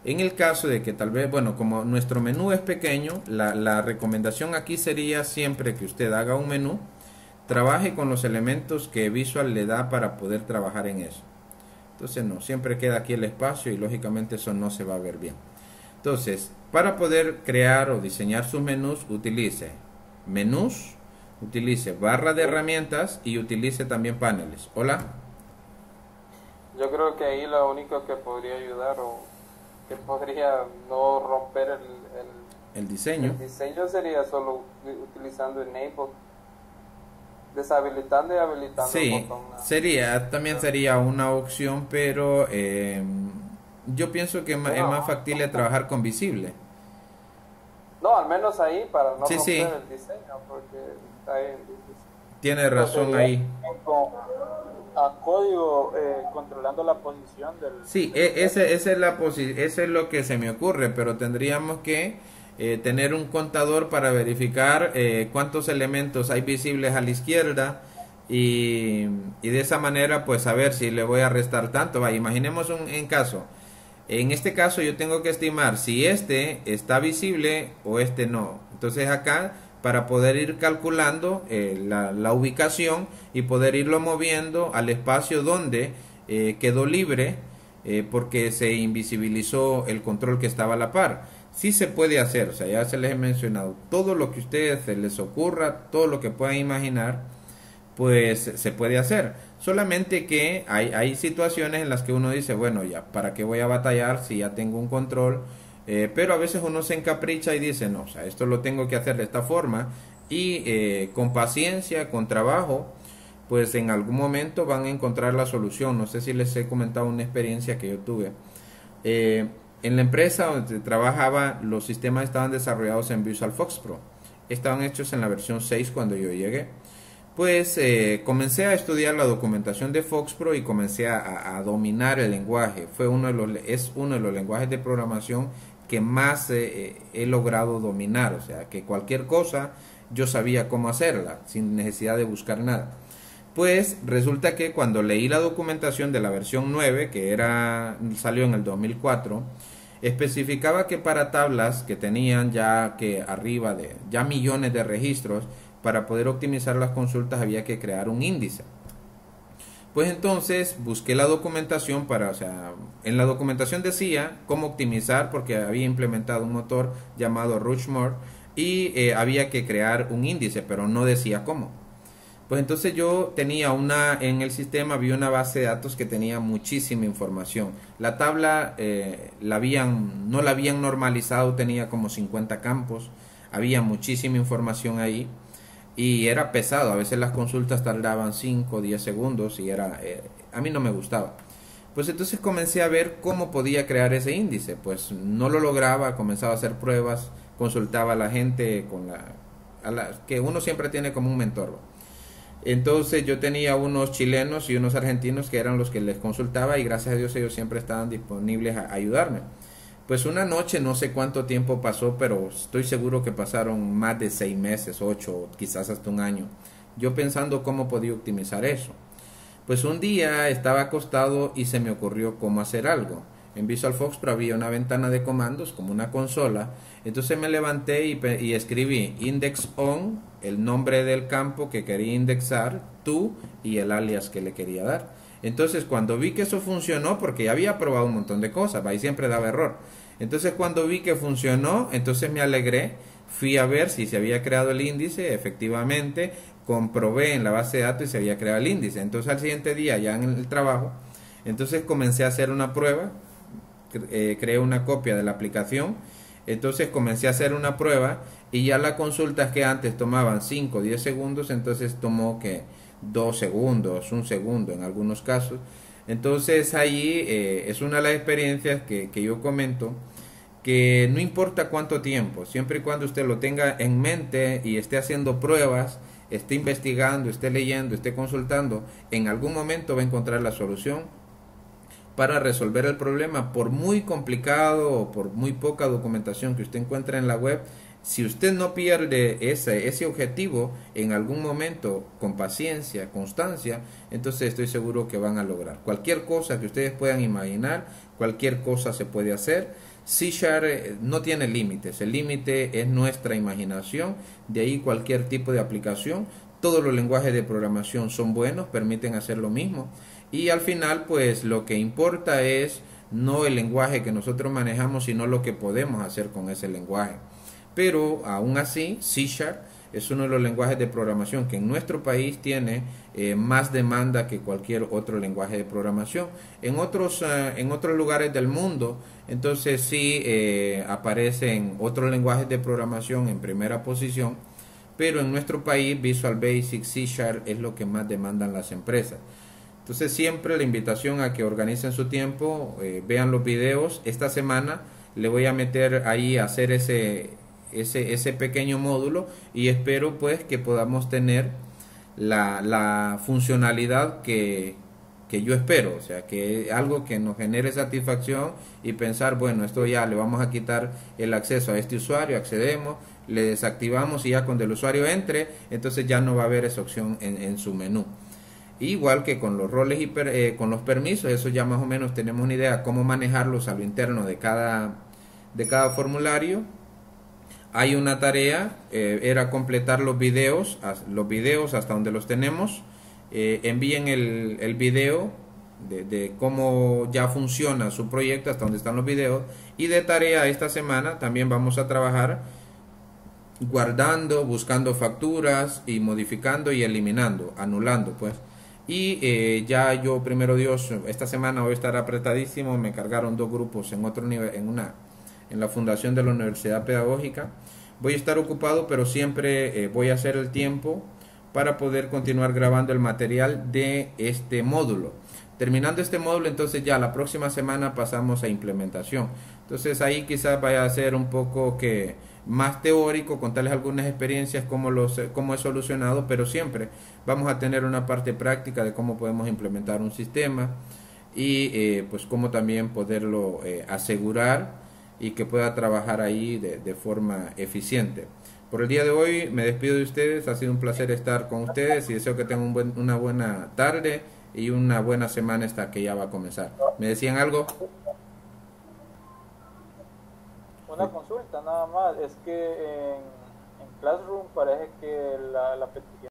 A: En el caso de que tal vez, bueno, como nuestro menú es pequeño, la recomendación aquí sería siempre que usted haga un menú, trabaje con los elementos que Visual le da para poder trabajar en eso. Entonces no, siempre queda aquí el espacio y lógicamente eso no se va a ver bien. Entonces, para poder crear o diseñar sus menús, utilice menús, utilice barra de herramientas y utilice también paneles. Hola.
C: Yo creo que ahí lo único que podría ayudar o que podría no romper
A: el diseño
C: sería solo utilizando enable, deshabilitando y habilitando
A: sí,
C: el botón.
A: También sería una opción, pero yo pienso que es más factible trabajar con visible.
C: No, al menos ahí para no
A: romper
C: el diseño, porque está ahí.
A: Tiene razón ahí.
B: A código controlando la posición del...
A: Sí, esa es lo que se me ocurre, pero tendríamos que tener un contador para verificar cuántos elementos hay visibles a la izquierda y de esa manera pues saber si le voy a restar tanto. Imaginemos en este caso yo tengo que estimar si este está visible o este no. Entonces acá, para poder ir calculando la ubicación y poder irlo moviendo al espacio donde quedó libre porque se invisibilizó el control que estaba a la par. Sí se puede hacer, o sea, ya se les he mencionado, todo lo que a ustedes se les ocurra, todo lo que puedan imaginar, pues se puede hacer. Solamente que hay situaciones en las que uno dice, bueno, ya, ¿para qué voy a batallar si ya tengo un control? Pero a veces uno se encapricha y dice, no, o sea, esto lo tengo que hacer de esta forma y con paciencia, con trabajo, pues en algún momento van a encontrar la solución. No sé si les he comentado una experiencia que yo tuve. En la empresa donde trabajaba, los sistemas estaban desarrollados en Visual Fox Pro. Estaban hechos en la versión 6 cuando yo llegué. Pues comencé a estudiar la documentación de Fox Pro y comencé a dominar el lenguaje. Es uno de los lenguajes de programación que más he logrado dominar. O sea, que cualquier cosa yo sabía cómo hacerla sin necesidad de buscar nada. Pues resulta que cuando leí la documentación de la versión 9, que salió en el 2004, especificaba que para tablas que tenían ya que arriba de ya millones de registros, para poder optimizar las consultas había que crear un índice. Pues entonces busqué la documentación en la documentación decía cómo optimizar porque había implementado un motor llamado Rushmore y había que crear un índice, pero no decía cómo. Pues entonces yo tenía en el sistema había una base de datos que tenía muchísima información. La tabla no la habían normalizado, tenía como 50 campos, había muchísima información ahí y era pesado. A veces las consultas tardaban 5 o 10 segundos y a mí no me gustaba. Pues entonces comencé a ver cómo podía crear ese índice. Pues no lo lograba, comenzaba a hacer pruebas, consultaba a la gente que uno siempre tiene como un mentor. Entonces yo tenía unos chilenos y unos argentinos que eran los que les consultaba y gracias a Dios ellos siempre estaban disponibles a ayudarme. Pues una noche, no sé cuánto tiempo pasó, pero estoy seguro que pasaron más de 6 meses, 8, quizás hasta un año. Yo pensando cómo podía optimizar eso. Pues un día estaba acostado y se me ocurrió cómo hacer algo. En Visual Fox Pro había una ventana de comandos como una consola. Entonces me levanté y escribí index on, el nombre del campo que quería indexar, tú y el alias que le quería dar. Entonces cuando vi que eso funcionó, porque ya había probado un montón de cosas, ahí siempre daba error. Entonces cuando vi que funcionó, entonces me alegré, fui a ver si se había creado el índice, efectivamente, comprobé en la base de datos y se había creado el índice. Entonces al siguiente día, ya en el trabajo, entonces comencé a hacer una prueba, creé una copia de la aplicación, entonces comencé a hacer una prueba y ya las consultas que antes tomaban 5 o 10 segundos, entonces tomó que 2 segundos, 1 segundo en algunos casos. Entonces ahí es una de las experiencias que yo comento, que no importa cuánto tiempo, siempre y cuando usted lo tenga en mente y esté haciendo pruebas, esté investigando, esté leyendo, esté consultando, en algún momento va a encontrar la solución para resolver el problema. Por muy complicado o por muy poca documentación que usted encuentre en la web, si usted no pierde ese objetivo en algún momento con paciencia, constancia, entonces estoy seguro que van a lograr. Cualquier cosa que ustedes puedan imaginar, cualquier cosa se puede hacer. C# no tiene límites, el límite es nuestra imaginación, de ahí cualquier tipo de aplicación. Todos los lenguajes de programación son buenos, permiten hacer lo mismo. Y al final, pues lo que importa es no el lenguaje que nosotros manejamos, sino lo que podemos hacer con ese lenguaje. Pero aún así, C# es uno de los lenguajes de programación que en nuestro país tiene más demanda que cualquier otro lenguaje de programación. En otros lugares del mundo, entonces sí aparecen otros lenguajes de programación en primera posición, pero en nuestro país Visual Basic, C# es lo que más demandan las empresas. Entonces siempre la invitación a que organicen su tiempo, vean los videos. Esta semana le voy a meter ahí a hacer ese pequeño módulo y espero pues que podamos tener la funcionalidad que yo espero, o sea, que algo que nos genere satisfacción y pensar, bueno, esto ya le vamos a quitar el acceso a este usuario, accedemos, le desactivamos y ya cuando el usuario entre, entonces ya no va a haber esa opción en su menú. Igual que con los roles y con los permisos, eso ya más o menos tenemos una idea cómo manejarlos a lo interno de cada formulario. Hay una tarea, era completar los videos hasta donde los tenemos. Envíen el video de cómo ya funciona su proyecto, hasta donde están los videos. Y de tarea esta semana también vamos a trabajar guardando, buscando facturas y modificando y eliminando, anulando pues. Y ya yo, primero Dios, esta semana voy a estar apretadísimo. Me cargaron 2 grupos en otro nivel, en la fundación de la Universidad Pedagógica. Voy a estar ocupado, pero siempre voy a hacer el tiempo para poder continuar grabando el material de este módulo. Terminando este módulo, entonces ya la próxima semana pasamos a implementación. Entonces ahí quizás vaya a ser un poco más teórico, contarles algunas experiencias, cómo he solucionado, pero siempre vamos a tener una parte práctica de cómo podemos implementar un sistema y pues cómo también poderlo asegurar y que pueda trabajar ahí de forma eficiente. Por el día de hoy me despido de ustedes, ha sido un placer estar con ustedes y deseo que tengan una buena tarde y una buena semana esta que ya va a comenzar. ¿Me decían algo?
B: Una consulta nada más, es que en Classroom parece que la petición